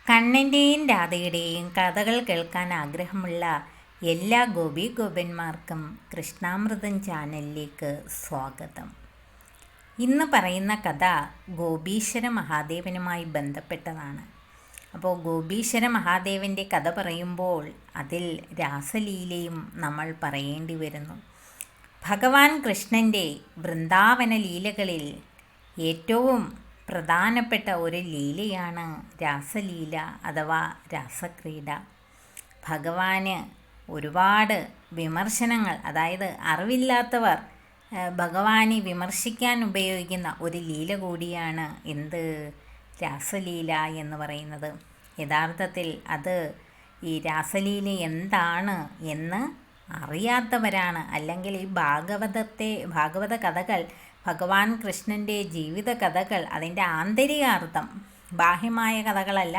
കണ്ണൻ്റെയും രാധയുടെയും കഥകൾ കേൾക്കാൻ ആഗ്രഹമുള്ള എല്ലാ ഗോപന്മാർക്കും കൃഷ്ണാമൃതം ചാനലിലേക്ക് സ്വാഗതം. ഇന്ന് പറയുന്ന കഥ ഗോപീശ്വര മഹാദേവനുമായി ബന്ധപ്പെട്ടതാണ്. അപ്പോൾ ഗോപീശ്വര മഹാദേവൻ്റെ കഥ പറയുമ്പോൾ അതിൽ രാസലീലയും നമ്മൾ പറയേണ്ടി വരുന്നു. ഭഗവാൻ കൃഷ്ണൻ്റെ വൃന്ദാവന ലീലകളിൽ ഏറ്റവും പ്രധാനപ്പെട്ട ഒരു ലീലയാണ് രാസലീല അഥവാ രാസക്രീഡ. ഭഗവാന് ഒരുപാട് വിമർശനങ്ങൾ, അതായത് അറിവില്ലാത്തവർ ഭഗവാനെ വിമർശിക്കാൻ ഉപയോഗിക്കുന്ന ഒരു ലീല കൂടിയാണ് രാസലീല എന്ന് പറയുന്നത്. യഥാർത്ഥത്തിൽ അത് ഈ രാസലീല എന്താണ് എന്ന് അറിയാത്തവരാണ്, അല്ലെങ്കിൽ ഈ ഭാഗവത കഥകൾ, ഭഗവാൻ കൃഷ്ണൻ്റെ ജീവിത കഥകൾ, അതിൻ്റെ ആന്തരികാർത്ഥം, ബാഹ്യമായ കഥകളല്ല,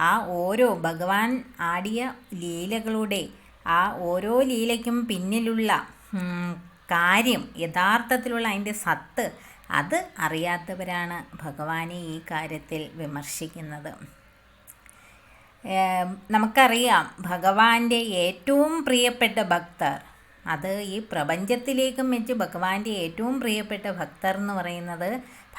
ആ ഓരോ ഭഗവാൻ ആടിയ ലീലകളുടെ ആ ഓരോ ലീലയ്ക്കും പിന്നിലുള്ള കാര്യം, യഥാർത്ഥത്തിലുള്ള അതിൻ്റെ സത്ത്, അത് അറിയാത്തവരാണ് ഭഗവാനെ ഈ കാര്യത്തിൽ വിമർശിക്കുന്നത്. നമുക്കറിയാം, ഭഗവാന്റെ ഏറ്റവും പ്രിയപ്പെട്ട ഭക്തർ, അത് ഈ പ്രപഞ്ചത്തിലേക്കും വെച്ച് ഭഗവാന്റെ ഏറ്റവും പ്രിയപ്പെട്ട ഭക്തർ എന്ന് പറയുന്നത്,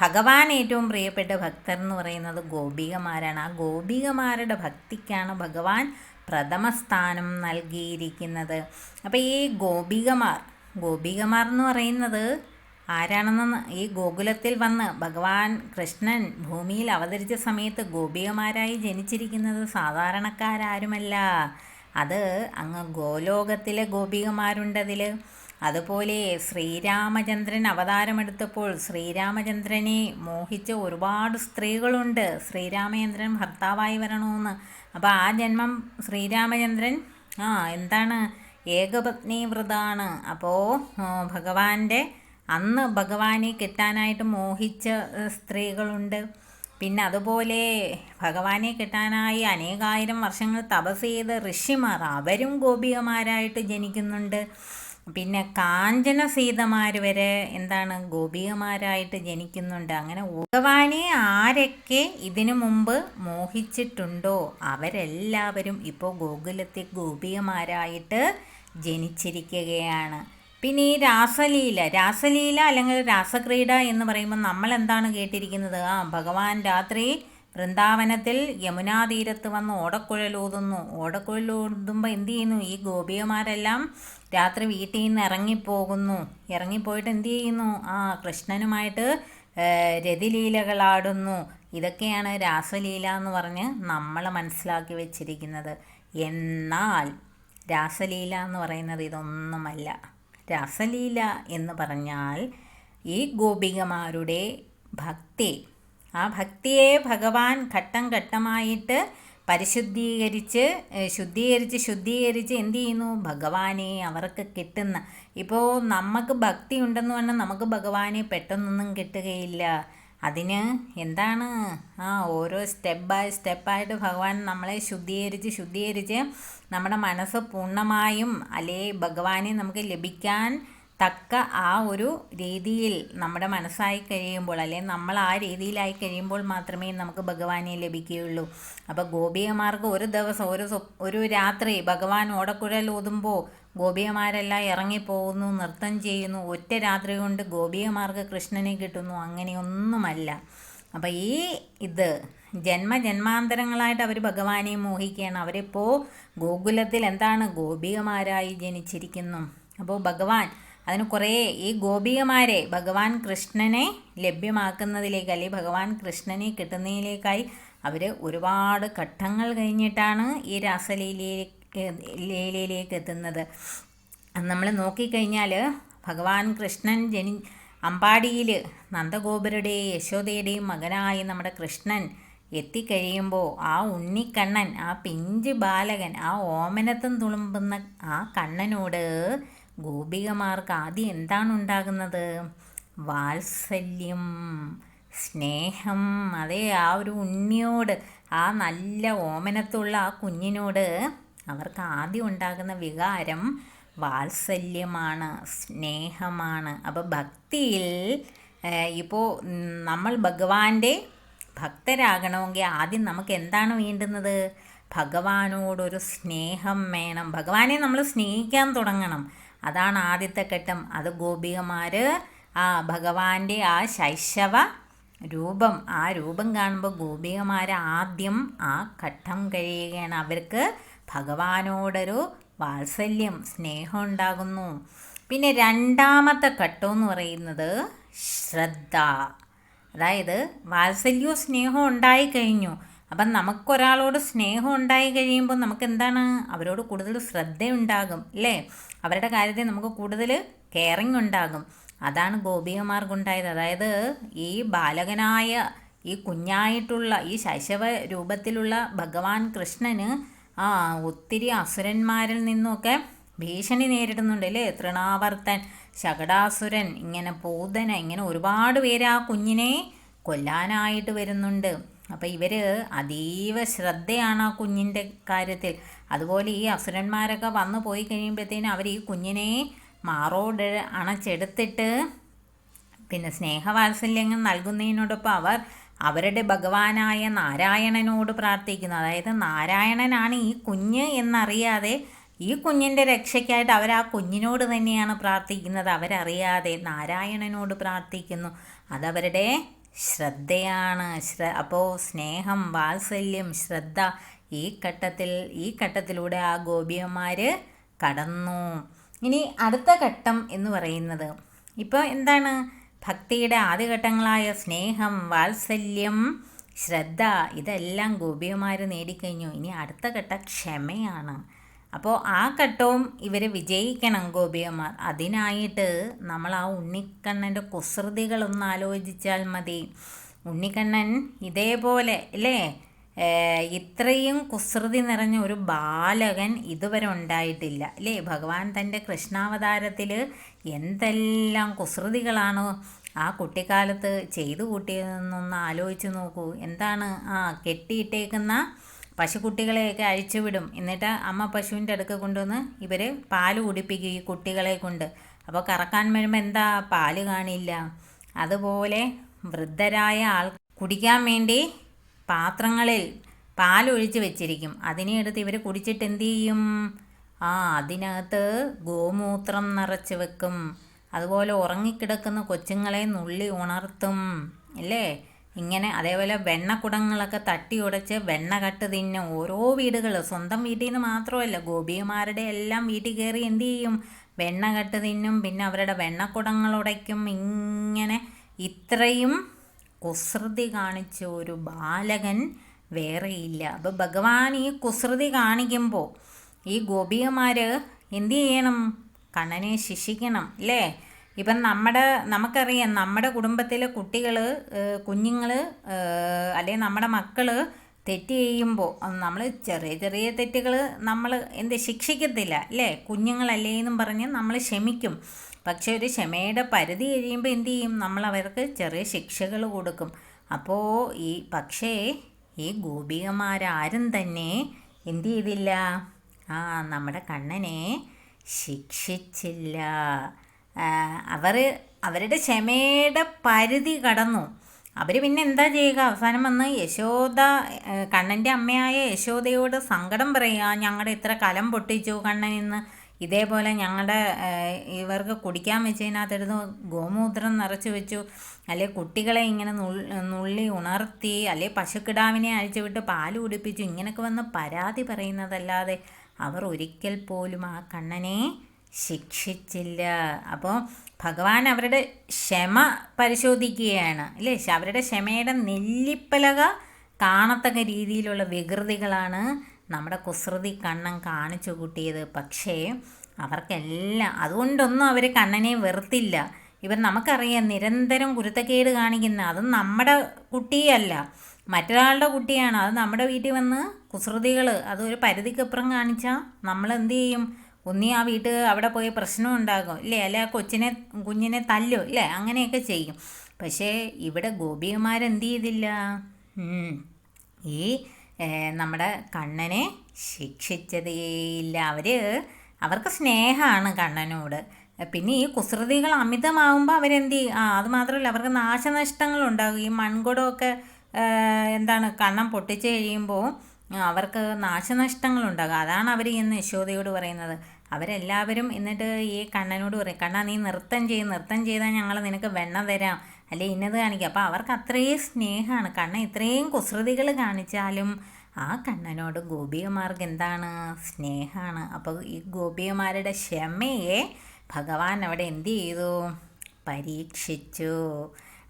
ഭഗവാൻ ഏറ്റവും പ്രിയപ്പെട്ട ഭക്തർ എന്ന് പറയുന്നത് ഗോപികമാരാണ്. ആ ഗോപികമാരുടെ ഭക്തിക്കാണ് ഭഗവാൻ പ്രഥമ സ്ഥാനം നൽകിയിരിക്കുന്നത്. അപ്പോൾ ഈ ഗോപികമാർ എന്ന് പറയുന്നത് ആരാണെന്ന്, ഈ ഗോകുലത്തിൽ വന്ന് ഭഗവാൻ കൃഷ്ണൻ ഭൂമിയിൽ അവതരിച്ച സമയത്ത് ഗോപികമാരായി ജനിച്ചിരിക്കുന്നത് സാധാരണക്കാരാരുമല്ല. അത് അങ്ങ് ഗോലോകത്തിലെ ഗോപികമാരുണ്ടതിൽ. അതുപോലെ ശ്രീരാമചന്ദ്രൻ അവതാരമെടുത്തപ്പോൾ ശ്രീരാമചന്ദ്രനെ മോഹിച്ച ഒരുപാട് സ്ത്രീകളുണ്ട്, ശ്രീരാമചന്ദ്രൻ ഭർത്താവായി വരണമെന്ന്. അപ്പോൾ ആ ജന്മം ശ്രീരാമചന്ദ്രൻ എന്താണ്, ഏകപത്നി വ്രതാണ്. അപ്പോൾ അന്ന് ഭഗവാനെ കിട്ടാനായിട്ട് മോഹിച്ച സ്ത്രീകളുണ്ട്. പിന്നെ അതുപോലെ ഭഗവാനെ കിട്ടാനായി അനേകായിരം വർഷങ്ങൾ തപസ് ചെയ്ത ഋഷിമാർ, അവരും ഗോപികമാരായിട്ട് ജനിക്കുന്നുണ്ട്. പിന്നെ കാഞ്ചന സീതമാർ വരെ ഗോപികമാരായിട്ട് ജനിക്കുന്നുണ്ട്. അങ്ങനെ ഭഗവാനെ ആരൊക്കെ ഇതിനു മുമ്പ് മോഹിച്ചിട്ടുണ്ടോ അവരെല്ലാവരും ഇപ്പോൾ ഗോകുലത്തിൽ ഗോപികമാരായിട്ട് ജനിച്ചിരിക്കുകയാണ്. പിന്നെ ഈ രാസലീല അല്ലെങ്കിൽ രാസക്രീഡ എന്ന് പറയുമ്പോൾ നമ്മൾ എന്താണ് കേട്ടിരിക്കുന്നത്? ഭഗവാൻ രാത്രി വൃന്ദാവനത്തിൽ യമുനാതീരത്ത് വന്ന് ഓടക്കുഴലൂതുന്നു. ഓടക്കുഴലൂതുമ്പോൾ എന്ത് ചെയ്യുന്നു? ഈ ഗോപികമാരെല്ലാം രാത്രി വീട്ടിൽ നിന്ന് ഇറങ്ങിപ്പോയിട്ട് എന്ത് ചെയ്യുന്നു? കൃഷ്ണനുമായിട്ട് രതിലീലകളാടുന്നു. ഇതൊക്കെയാണ് രാസലീല എന്ന് പറഞ്ഞ് നമ്മൾ മനസ്സിലാക്കി വെച്ചിരിക്കുന്നത്. എന്നാൽ രാസലീല എന്ന് പറയുന്നത് ഇതൊന്നുമല്ല. രാസലീല എന്ന് പറഞ്ഞാൽ ഈ ഗോപികമാരുടെ ഭക്തി, ആ ഭക്തിയെ ഭഗവാൻ ഘട്ടം ഘട്ടമായിട്ട് ശുദ്ധീകരിച്ച് എന്ത് ചെയ്യുന്നു? ഭഗവാനെ അവർക്ക് കിട്ടുന്ന, ഇപ്പോൾ നമുക്ക് ഭക്തി ഉണ്ടെന്ന് പറഞ്ഞാൽ നമുക്ക് ഭഗവാനെ പെട്ടെന്നൊന്നും കിട്ടുകയില്ല. അതിന് ഓരോ സ്റ്റെപ്പായിട്ട് ഭഗവാൻ നമ്മളെ ശുദ്ധീകരിച്ച് നമ്മുടെ മനസ്സ് പൂർണ്ണമായും ഭഗവാനെ നമുക്ക് ലഭിക്കാൻ തക്ക ആ ഒരു രീതിയിൽ നമ്മുടെ മനസ്സായി കഴിയുമ്പോൾ, നമ്മൾ ആ രീതിയിലായി കഴിയുമ്പോൾ മാത്രമേ നമുക്ക് ഭഗവാനെ ലഭിക്കുകയുള്ളൂ. അപ്പോൾ ഗോപികമാർക്ക് ഒരു ദിവസം ഒരു രാത്രി ഭഗവാൻ ഓടക്കുഴൽ ഊതുമ്പോൾ ഗോപികമാരെല്ലാം ഇറങ്ങിപ്പോകുന്നു, നൃത്തം ചെയ്യുന്നു. ഒറ്റ രാത്രി കൊണ്ട് ഗോപികമാർക്ക് കൃഷ്ണനെ കിട്ടുന്നു? അങ്ങനെയൊന്നുമല്ല. അപ്പോൾ ഇത് ജന്മാന്തരങ്ങളായിട്ട് അവർ ഭഗവാനെ മോഹിക്കുകയാണ്. അവരിപ്പോൾ ഗോകുലത്തിൽ ഗോപികമാരായി ജനിച്ചിരിക്കുന്നു. അപ്പോൾ ഭഗവാൻ അതിന് കുറേ ഈ ഗോപികമാരെ ഭഗവാൻ കൃഷ്ണനെ ലഭ്യമാക്കുന്നതിലേക്ക്, അല്ലെങ്കിൽ ഭഗവാൻ കൃഷ്ണനെ കിട്ടുന്നതിലേക്കായി അവർ ഒരുപാട് ഘട്ടങ്ങൾ കഴിഞ്ഞിട്ടാണ് ഈ രാസലീലയിലേക്ക് എത്തുന്നത്. നമ്മൾ നോക്കിക്കഴിഞ്ഞാൽ ഭഗവാൻ കൃഷ്ണൻ അമ്പാടിയിൽ നന്ദഗോപരുടെയും യശോദയുടെയും മകനായി നമ്മുടെ കൃഷ്ണൻ എത്തിക്കഴിയുമ്പോൾ ആ ഉണ്ണിക്കണ്ണൻ, ആ പിഞ്ച് ബാലകൻ, ആ ഓമനത്തം തുളുമ്പുന്ന ആ കണ്ണനോട് ഗോപികമാർക്ക് ആദ്യം എന്താണ് ഉണ്ടാകുന്നത്? വാത്സല്യം, സ്നേഹം. അതേ, ആ ഒരു ഉണ്ണിയോട്, ആ നല്ല ഓമനത്തുള്ള ആ കുഞ്ഞിനോട് അവർക്ക് ആദ്യം ഉണ്ടാകുന്ന വികാരം വാത്സല്യമാണ്, സ്നേഹമാണ്. അപ്പോൾ ഭക്തിയിൽ ഇപ്പോൾ നമ്മൾ ഭഗവാന്റെ ഭക്തരാകണമെങ്കിൽ ആദ്യം നമുക്ക് എന്താണ് വേണ്ടുന്നത്? ഭഗവാനോടൊരു സ്നേഹം വേണം. ഭഗവാനെ നമ്മൾ സ്നേഹിക്കാൻ തുടങ്ങണം. അതാണ് ആദ്യത്തെ ഘട്ടം. അത് ഗോപികമാർ ഭഗവാന്റെ ആ ശൈശവ രൂപം, ആ രൂപം കാണുമ്പോൾ ഗോപികമാർ ആദ്യം ആ ഘട്ടം കഴിയുകയാണ്. അവർക്ക് ഭഗവാനോടൊരു വാത്സല്യം, സ്നേഹം ഉണ്ടാകുന്നു. പിന്നെ രണ്ടാമത്തെ ഘട്ടം എന്ന് പറയുന്നത് ശ്രദ്ധ. അതായത് വാത്സല്യവും സ്നേഹവും ഉണ്ടായിക്കഴിഞ്ഞു. അപ്പം നമുക്കൊരാളോട് സ്നേഹം ഉണ്ടായി കഴിയുമ്പോൾ നമുക്ക് എന്താണ്? അവരോട് കൂടുതൽ ശ്രദ്ധയുണ്ടാകും അല്ലേ? അവരുടെ കാര്യത്തിൽ നമുക്ക് കൂടുതൽ കെയറിങ് ഉണ്ടാകും. അതാണ് ഗോപികമാർക്കുണ്ടായത്. അതായത് ഈ ബാലകനായ, ഈ കുഞ്ഞായിട്ടുള്ള, ഈ ശൈശവ രൂപത്തിലുള്ള ഭഗവാൻ കൃഷ്ണന് ഒത്തിരി അസുരന്മാരിൽ നിന്നൊക്കെ ഭീഷണി നേരിടുന്നുണ്ട് അല്ലേ? തൃണാവർത്തൻ, ശകടാസുരൻ, ഇങ്ങനെ പൂതന, ഇങ്ങനെ ഒരുപാട് പേര് ആ കുഞ്ഞിനെ കൊല്ലാനായിട്ട് വരുന്നുണ്ട്. അപ്പോൾ ഇവർ അതീവ ശ്രദ്ധയാണ് ആ കുഞ്ഞിൻ്റെ കാര്യത്തിൽ. അതുപോലെ ഈ അസുരന്മാരൊക്കെ വന്നു പോയി കഴിയുമ്പോഴത്തേനും അവർ ഈ കുഞ്ഞിനെ മാറോട് അണച്ചെടുത്തിട്ട് പിന്നെ സ്നേഹവാത്സല്യങ്ങൾ നൽകുന്നതിനോടൊപ്പം അവർ അവരുടെ ഭഗവാനായ നാരായണനോട് പ്രാർത്ഥിക്കുന്നു. അതായത് നാരായണനാണ് ഈ കുഞ്ഞ് എന്നറിയാതെ ഈ കുഞ്ഞിൻ്റെ രക്ഷയ്ക്കായിട്ട് അവർ ആ കുഞ്ഞിനോട് തന്നെയാണ് പ്രാർത്ഥിക്കുന്നത്. അവരറിയാതെ നാരായണനോട് പ്രാർത്ഥിക്കുന്നു. അതവരുടെ ശ്രദ്ധയാണ്. അപ്പോൾ സ്നേഹം, വാത്സല്യം, ശ്രദ്ധ ഈ ഘട്ടത്തിലൂടെ ആ ഗോപികമാർ കടന്നു. ഇനി അടുത്ത ഘട്ടം എന്ന് പറയുന്നത് ഇപ്പോൾ എന്താണ്? ഭക്തിയുടെ ആദ്യഘട്ടങ്ങളായ സ്നേഹം, വാത്സല്യം, ശ്രദ്ധ ഇതെല്ലാം ഗോപികമാർ നേടിക്കഴിഞ്ഞു. ഇനി അടുത്ത ഘട്ടം ക്ഷമയാണ്. അപ്പോൾ ആ ഘട്ടവും ഇവർ വിജയിക്കണം ഗോപികമാർ. അതിനായിട്ട് നമ്മൾ ആ ഉണ്ണിക്കണ്ണൻ്റെ കുസൃതികളൊന്ന് ആലോചിച്ചാൽ മതി. ഉണ്ണിക്കണ്ണൻ ഇതേപോലെ അല്ലേ, ഇത്രയും കുസൃതി നിറഞ്ഞ ഒരു ബാലകൻ ഇതുവരെ ഉണ്ടായിട്ടില്ല അല്ലേ? ഭഗവാൻ തൻ്റെ കൃഷ്ണാവതാരത്തിൽ എന്തെല്ലാം കുസൃതികളാണ് ആ കുട്ടിക്കാലത്ത് ചെയ്തു കൂട്ടിയതെന്നൊന്ന് ആലോചിച്ച് നോക്കൂ. എന്താണ്? കെട്ടിയിട്ടേക്കുന്ന പശുക്കുട്ടികളെയൊക്കെ അഴിച്ചുവിടും. എന്നിട്ട് അമ്മ പശുവിൻ്റെ അടുക്ക് കൊണ്ടുവന്ന് ഇവർ പാല് കുടിപ്പിക്കും ഈ കുട്ടികളെ കൊണ്ട്. അപ്പോൾ കറക്കാൻ വരുമ്പോൾ എന്താ? പാല് കാണില്ല. അതുപോലെ വൃദ്ധരായ ആൾ കുടിക്കാൻ വേണ്ടി പാത്രങ്ങളിൽ പാലൊഴിച്ച് വെച്ചിരിക്കും. അതിനെ എടുത്ത് ഇവർ കുടിച്ചിട്ട് എന്ത് ചെയ്യും? അതിനകത്ത് ഗോമൂത്രം നിറച്ച് വെക്കും. അതുപോലെ ഉറങ്ങിക്കിടക്കുന്ന കൊച്ചുങ്ങളെ നുള്ളി ഉണർത്തും അല്ലേ? ഇങ്ങനെ അതേപോലെ വെണ്ണക്കുടങ്ങളൊക്കെ തട്ടി ഉടച്ച് വെണ്ണ കട്ട് തിന്നും. ഓരോ വീടുകൾ, സ്വന്തം വീട്ടിൽ നിന്ന് മാത്രമല്ല, ഗോപികമാരുടെ എല്ലാം വീട്ടിൽ കയറി എന്ത് ചെയ്യും? വെണ്ണ കട്ട് തിന്നും. പിന്നെ അവരുടെ വെണ്ണക്കുടങ്ങൾ ഉടയ്ക്കും. ഇങ്ങനെ ഇത്രയും കുസൃതി കാണിച്ച ഒരു ബാലകൻ വേറെയില്ല. അപ്പോൾ ഭഗവാൻ ഈ കുസൃതി കാണിക്കുമ്പോൾ ഈ ഗോപികമാർ എന്ത് ചെയ്യണം? കണ്ണനെ ശിക്ഷിക്കണം അല്ലേ? ഇപ്പം നമുക്കറിയാം, നമ്മുടെ കുടുംബത്തിലെ കുഞ്ഞുങ്ങൾ അല്ലെങ്കിൽ നമ്മുടെ മക്കൾ തെറ്റ് ചെയ്യുമ്പോൾ നമ്മൾ ചെറിയ ചെറിയ തെറ്റുകൾ നമ്മൾ ശിക്ഷിക്കത്തില്ല അല്ലേ? കുഞ്ഞുങ്ങളല്ലേ എന്നും പറഞ്ഞ് നമ്മൾ ക്ഷമിക്കും. പക്ഷെ ഒരു ക്ഷമയുടെ പരിധി കഴിയുമ്പോൾ എന്ത് ചെയ്യും? നമ്മൾ അവർക്ക് ചെറിയ ശിക്ഷകൾ കൊടുക്കും. അപ്പോൾ പക്ഷേ ഈ ഗോപികമാരാരും തന്നെ എന്ത് ചെയ്തില്ല? നമ്മുടെ കണ്ണനെ ശിക്ഷിച്ചില്ല. അവരുടെ ക്ഷമയുടെ പരിധി കടന്നു. അവർ പിന്നെ എന്താ ചെയ്യുക? അവസാനം വന്ന് കണ്ണൻ്റെ അമ്മയായ യശോദയോട് സങ്കടം പറയുക. ഞങ്ങളുടെ ഇത്ര കലം പൊട്ടിച്ചു കണ്ണനിന്ന്, ഇതേപോലെ ഞങ്ങളുടെ ഇവർക്ക് കുടിക്കാൻ വെച്ചതിനകത്തെടുത്ത് ഗോമൂത്രം നിറച്ച് വെച്ചു, അല്ലെ കുട്ടികളെ ഇങ്ങനെ നുള്ളി ഉണർത്തി, അല്ലെ പശുക്കിടാവിനെ അഴിച്ചുവിട്ട് പാല് കുടിപ്പിച്ചു, ഇങ്ങനെയൊക്കെ വന്ന് പരാതി പറയുന്നതല്ലാതെ അവർ ഒരിക്കൽ പോലും ആ കണ്ണനെ ശിക്ഷിച്ചില്ല. അപ്പോൾ ഭഗവാൻ അവരുടെ ക്ഷമ പരിശോധിക്കുകയാണ് അല്ലേ? അവരുടെ ക്ഷമയുടെ നെല്ലിപ്പലക കാണത്തക്ക രീതിയിലുള്ള വികൃതികളാണ് നമ്മുടെ കുസൃതി കണ്ണൻ കാണിച്ചു കൂട്ടിയത്. പക്ഷേ അവർക്കെല്ലാം അതുകൊണ്ടൊന്നും അവർ കണ്ണനെ വെറുത്തില്ല. നമുക്കറിയാം, നിരന്തരം കുരുത്തക്കേട് കാണിക്കുന്ന അതും നമ്മുടെ കുട്ടിയല്ല, മറ്റൊരാളുടെ കുട്ടിയാണ്. അത് നമ്മുടെ വീട്ടിൽ വന്ന് കുസൃതികൾ അതൊരു പരിധിക്കപ്പുറം കാണിച്ചാൽ നമ്മൾ എന്ത് ചെയ്യും? ഒന്നീ ആ അവിടെ പോയി പ്രശ്നം ഉണ്ടാകും ഇല്ലേ? അല്ലെ ആ കുഞ്ഞിനെ തല്ലും ഇല്ലേ? അങ്ങനെയൊക്കെ ചെയ്യും. പക്ഷേ ഇവിടെ ഗോപികമാരെന്ത് ചെയ്തില്ല? ഈ നമ്മുടെ കണ്ണനെ ശിക്ഷിച്ചതേയില്ല. അവർക്ക് സ്നേഹമാണ് കണ്ണനോട്. പിന്നെ ഈ കുസൃതികൾ അമിതമാകുമ്പോൾ അവരെന്ത് ചെയ്യും? അത് മാത്രമല്ല, അവർക്ക് നാശനഷ്ടങ്ങളുണ്ടാകും. ഈ മൺകുടമൊക്കെ എന്താണ് കണ്ണം പൊട്ടിച്ച് കഴിയുമ്പോൾ അവർക്ക് നാശനഷ്ടങ്ങളുണ്ടാകും. അതാണ് അവർ ഇന്ന് യശോദയോട് പറയുന്നത്. അവരെല്ലാവരും എന്നിട്ട് ഈ കണ്ണനോട് പറയും, കണ്ണാ നീ നൃത്തം ചെയ്താൽ ഞങ്ങൾ നിനക്ക് വെണ്ണ തരാം, അല്ലെ ഇന്നത് കാണിക്കുക. അപ്പോൾ അവർക്ക് അത്രയും സ്നേഹമാണ്. കണ്ണൻ ഇത്രയും കുസൃതികൾ കാണിച്ചാലും ആ കണ്ണനോട് ഗോപികമാർക്ക് എന്താണ്, സ്നേഹമാണ്. അപ്പോൾ ഈ ഗോപികമാരുടെ ക്ഷമയെ ഭഗവാൻ അവിടെ എന്ത് ചെയ്തു, പരീക്ഷിച്ചു.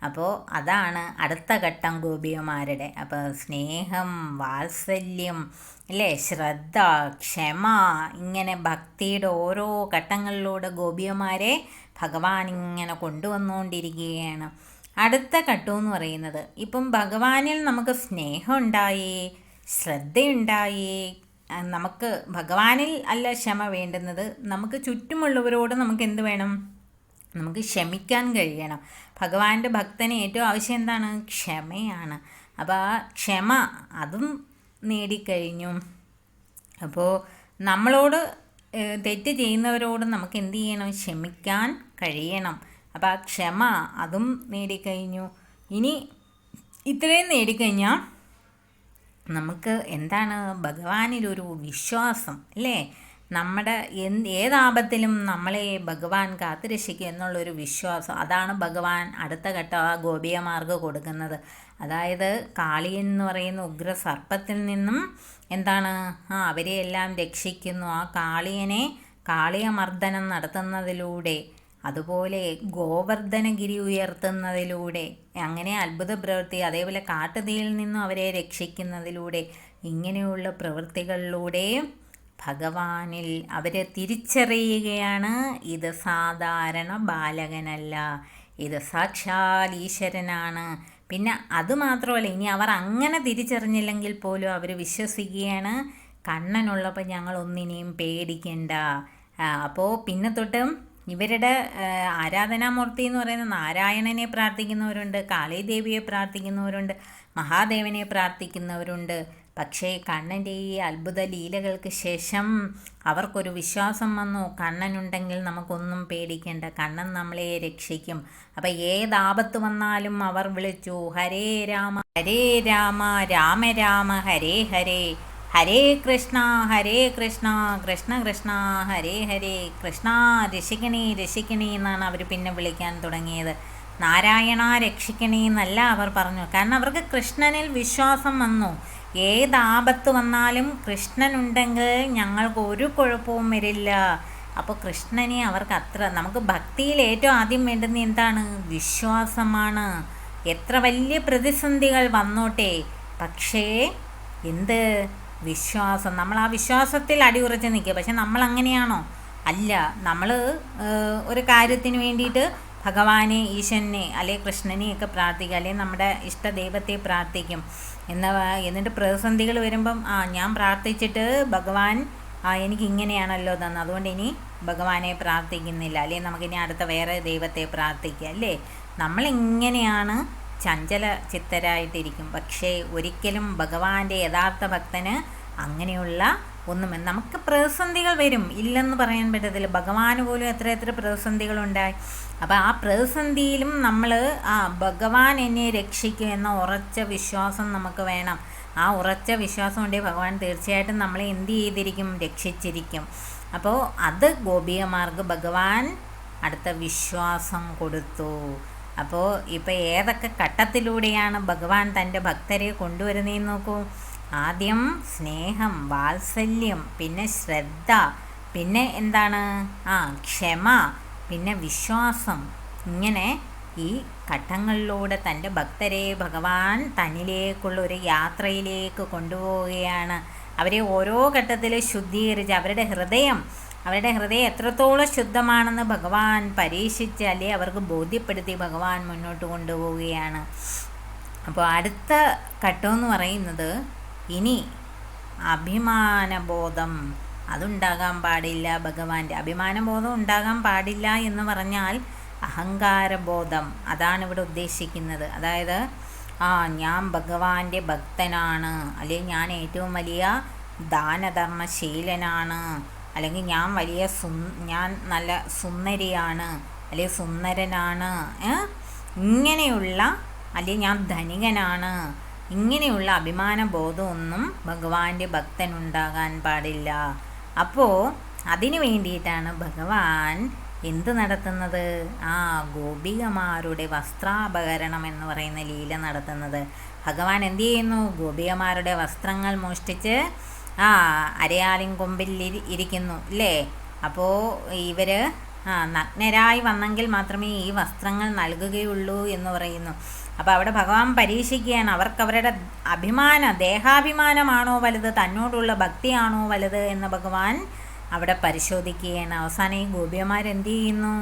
അപ്പോൾ അതാണ് അടുത്ത ഘട്ടം ഗോപികമാരുടെ. അപ്പോൾ സ്നേഹം, വാത്സല്യം, അല്ലേ, ശ്രദ്ധ, ക്ഷമ, ഇങ്ങനെ ഭക്തിയുടെ ഓരോ ഘട്ടങ്ങളിലൂടെ ഗോപികമാരെ ഭഗവാൻ ഇങ്ങനെ കൊണ്ടുവന്നുകൊണ്ടിരിക്കുകയാണ്. അടുത്ത ഘട്ടം എന്ന് പറയുന്നത്, ഇപ്പം ഭഗവാനിൽ നമുക്ക് സ്നേഹം ഉണ്ടായി, ശ്രദ്ധയുണ്ടായി. നമുക്ക് ഭഗവാനിൽ അല്ല ക്ഷമ വേണ്ടുന്നത്, നമുക്ക് ചുറ്റുമുള്ളവരോട് നമുക്ക് എന്ത് വേണം, നമുക്ക് ക്ഷമിക്കാൻ കഴിയണം. ഭഗവാന്റെ ഭക്തന് ഏറ്റവും ആവശ്യം എന്താണ്, ക്ഷമയാണ്. അപ്പോൾ ആ ക്ഷമ അതും നേടിക്കഴിഞ്ഞു. അപ്പോൾ നമ്മളോട് തെറ്റ് ചെയ്യുന്നവരോട് നമുക്ക് എന്ത് ചെയ്യണം, ക്ഷമിക്കാൻ കഴിയണം. അപ്പോൾ ആ ക്ഷമ അതും നേടിക്കഴിഞ്ഞു. ഇനി ഇത്രയും നേടിക്കഴിഞ്ഞാൽ നമുക്ക് എന്താണ്, ഭഗവാനിലൊരു വിശ്വാസം, അല്ലേ, നമ്മുടെ ഏതാപത്തിലും നമ്മളെ ഭഗവാൻ കാത്തുരക്ഷിക്കും എന്നുള്ളൊരു വിശ്വാസം. അതാണ് ഭഗവാൻ അടുത്ത ഘട്ടം ആ ഗോപികമാർക്ക് കൊടുക്കുന്നത്. അതായത് കാളിയൻ എന്ന് പറയുന്ന ഉഗ്ര സർപ്പത്തിൽ നിന്നും എന്താണ്, അവരെയെല്ലാം രക്ഷിക്കുന്നു. ആ കാളിയമർദ്ദനം നടത്തുന്നതിലൂടെ, അതുപോലെ ഗോവർദ്ധനഗിരി ഉയർത്തുന്നതിലൂടെ, അങ്ങനെ അത്ഭുത പ്രവൃത്തി, അതേപോലെ കാട്ടുതീയിൽ നിന്നും അവരെ രക്ഷിക്കുന്നതിലൂടെ, ഇങ്ങനെയുള്ള പ്രവൃത്തികളിലൂടെ ഭഗവാനിൽ അവരെ തിരിച്ചറിയുകയാണ്. ഇത് സാധാരണ ബാലകനല്ല, ഇത് സാക്ഷാൽ ഈശ്വരനാണ്. പിന്നെ അതുമാത്രമല്ല, ഇനി അവർ അങ്ങനെ തിരിച്ചറിഞ്ഞില്ലെങ്കിൽ പോലും അവർ വിശ്വസിക്കുകയാണ്, കണ്ണനുള്ളപ്പോൾ ഞങ്ങൾ ഒന്നിനെയും പേടിക്കണ്ട. അപ്പോൾ പിന്നെ തൊട്ട് ഇവരുടെ ആരാധനാമൂർത്തി എന്ന് പറയുന്ന നാരായണനെ പ്രാർത്ഥിക്കുന്നവരുണ്ട്, കാളീദേവിയെ പ്രാർത്ഥിക്കുന്നവരുണ്ട്, മഹാദേവനെ പ്രാർത്ഥിക്കുന്നവരുണ്ട്. പക്ഷേ കണ്ണൻ്റെ ഈ അത്ഭുത ലീലകൾക്ക് ശേഷം അവർക്കൊരു വിശ്വാസം വന്നു, കണ്ണനുണ്ടെങ്കിൽ നമുക്കൊന്നും പേടിക്കേണ്ട, കണ്ണൻ നമ്മളെ രക്ഷിക്കും. അപ്പം ഏതാപത്ത് വന്നാലും അവർ വിളിച്ചു, ഹരേ രാമ രാമ രാമ ഹരേ ഹരേ, ഹരേ കൃഷ്ണ കൃഷ്ണ കൃഷ്ണ ഹരേ ഹരേ, കൃഷ്ണ രക്ഷിക്കണേ എന്നാണ് അവർ പിന്നെ വിളിക്കാൻ തുടങ്ങിയത്. നാരായണ രക്ഷിക്കണേ എന്നല്ല അവർ പറഞ്ഞു. കാരണം അവർക്ക് കൃഷ്ണനിൽ വിശ്വാസം വന്നു. ഏതാപത്ത് വന്നാലും കൃഷ്ണനുണ്ടെങ്കിൽ ഞങ്ങൾക്ക് ഒരു കുഴപ്പവും വരില്ല. അപ്പോൾ കൃഷ്ണനെ അവർക്ക് അത്ര, നമുക്ക് ഭക്തിയിൽ ഏറ്റവും ആദ്യം വേണ്ടുന്ന എന്താണ്, വിശ്വാസമാണ്. എത്ര വലിയ പ്രതിസന്ധികൾ വന്നോട്ടെ, പക്ഷേ എന്ത്, വിശ്വാസം. നമ്മൾ ആ വിശ്വാസത്തിൽ അടിയുറച്ച് നിൽക്കുക. പക്ഷെ നമ്മൾ അങ്ങനെയാണോ? അല്ല. നമ്മൾ ഒരു കാര്യത്തിന് വേണ്ടിയിട്ട് ഭഗവാനെ, ഈശ്വരനെ, അല്ലെങ്കിൽ കൃഷ്ണനെയൊക്കെ പ്രാർത്ഥിക്കുക, അല്ലെങ്കിൽ നമ്മുടെ ഇഷ്ടദൈവത്തെ പ്രാർത്ഥിക്കും. എന്നിട്ട് പ്രതിസന്ധികൾ വരുമ്പം ഞാൻ പ്രാർത്ഥിച്ചിട്ട് ഭഗവാൻ എനിക്ക് ഇങ്ങനെയാണല്ലോ തന്നത്, അതുകൊണ്ട് ഇനി ഭഗവാനെ പ്രാർത്ഥിക്കുന്നില്ല, അല്ലെങ്കിൽ നമുക്കിനി അടുത്ത വേറെ ദൈവത്തെ പ്രാർത്ഥിക്കുക, അല്ലേ? നമ്മളിങ്ങനെയാണ് ചഞ്ചല ചിത്തരായിട്ടിരിക്കും. പക്ഷേ ഒരിക്കലും ഭഗവാന്റെ യഥാർത്ഥ ഭക്തന് അങ്ങനെയുള്ള ഒന്നും, നമുക്ക് പ്രതിസന്ധികൾ വരും, ഇല്ലെന്ന് പറയാൻ പറ്റത്തില്ല. ഭഗവാന് പോലും എത്ര പ്രതിസന്ധികളുണ്ടായി. അപ്പോൾ ആ പ്രതിസന്ധിയിലും നമ്മൾ ഭഗവാൻ എന്നെ രക്ഷിക്കും എന്ന ഉറച്ച വിശ്വാസം നമുക്ക് വേണം. ആ ഉറച്ച വിശ്വാസം ഉണ്ടെങ്കിൽ ഭഗവാൻ തീർച്ചയായിട്ടും നമ്മളെ എന്ത് ചെയ്തിരിക്കും, രക്ഷിച്ചിരിക്കും. അപ്പോൾ അത് ഗോപികമാർക്ക് ഭഗവാൻ അടുത്ത വിശ്വാസം കൊടുത്തു. അപ്പോൾ ഇപ്പോൾ ഏതൊക്കെ ഘട്ടത്തിലൂടെയാണ് ഭഗവാൻ തൻ്റെ ഭക്തരെ കൊണ്ടുവരുന്നതെന്ന് നോക്കൂ. ആദ്യം സ്നേഹം, വാത്സല്യം, പിന്നെ ശ്രദ്ധ, പിന്നെ എന്താണ്, ക്ഷമ, പിന്നെ വിശ്വാസം. ഇങ്ങനെ ഈ ഘട്ടങ്ങളിലൂടെ തൻ്റെ ഭക്തരെ ഭഗവാൻ തന്നിലേക്കുള്ള ഒരു യാത്രയിലേക്ക് കൊണ്ടുപോവുകയാണ്. അവരെ ഓരോ ഘട്ടത്തിൽ ശുദ്ധീകരിച്ച് അവരുടെ ഹൃദയം എത്രത്തോളം ശുദ്ധമാണെന്ന് ഭഗവാൻ പരീക്ഷിച്ച്, അല്ലെ അവർക്ക് ബോധ്യപ്പെടുത്തി ഭഗവാൻ മുന്നോട്ട് കൊണ്ടുപോവുകയാണ്. അപ്പോൾ അടുത്ത ഘട്ടമെന്ന് പറയുന്നത്, ഇനി അഭിമാനബോധം അതുണ്ടാകാൻ പാടില്ല. ഭഗവാന്റെ അഭിമാനബോധം ഉണ്ടാകാൻ പാടില്ല എന്ന് പറഞ്ഞാൽ അഹങ്കാരബോധം, അതാണ് ഇവിടെ ഉദ്ദേശിക്കുന്നത്. അതായത് ഞാൻ ഭഗവാന്റെ ഭക്തനാണ്, അല്ലെങ്കിൽ ഞാൻ ഏറ്റവും വലിയ ദാനധർമ്മശീലനാണ്, അല്ലെങ്കിൽ ഞാൻ നല്ല സുന്ദരിയാണ്, അല്ലെങ്കിൽ സുന്ദരനാണ്, ഇങ്ങനെയുള്ള, അല്ലെങ്കിൽ ഞാൻ ധനികനാണ്, ഇങ്ങനെയുള്ള അഭിമാന ബോധമൊന്നും ഭഗവാന്റെ ഭക്തനുണ്ടാകാൻ പാടില്ല. അപ്പോൾ അതിനു വേണ്ടിയിട്ടാണ് ഭഗവാൻ എന്ത് നടത്തുന്നത്? ഗോപികമാരുടെ വസ്ത്രാപഹരണം എന്ന് പറയുന്ന ലീല നടത്തുന്നത്. ഭഗവാൻ എന്ത് ചെയ്യുന്നു? ഗോപികമാരുടെ വസ്ത്രങ്ങൾ മോഷ്ടിച്ച് അരയാലിൻ കൊമ്പിൽ ഇരിക്കുന്നു അല്ലേ? അപ്പോൾ ഇവർ നഗ്നരായി വന്നെങ്കിൽ മാത്രമേ ഈ വസ്ത്രങ്ങൾ നൽകുകയുള്ളൂ എന്ന് പറയുന്നു. അപ്പോൾ അവിടെ ഭഗവാൻ പരീക്ഷിക്കുകയാണ്. അവരുടെ ദേഹാഭിമാനമാണോ വലുത്, തന്നോടുള്ള ഭക്തിയാണോ വലുത് എന്ന് ഭഗവാൻ അവിടെ പരിശോധിക്കുകയാണ്. അവസാനം ഈ ഗോപികമാരെന്ത് ചെയ്യുന്നു?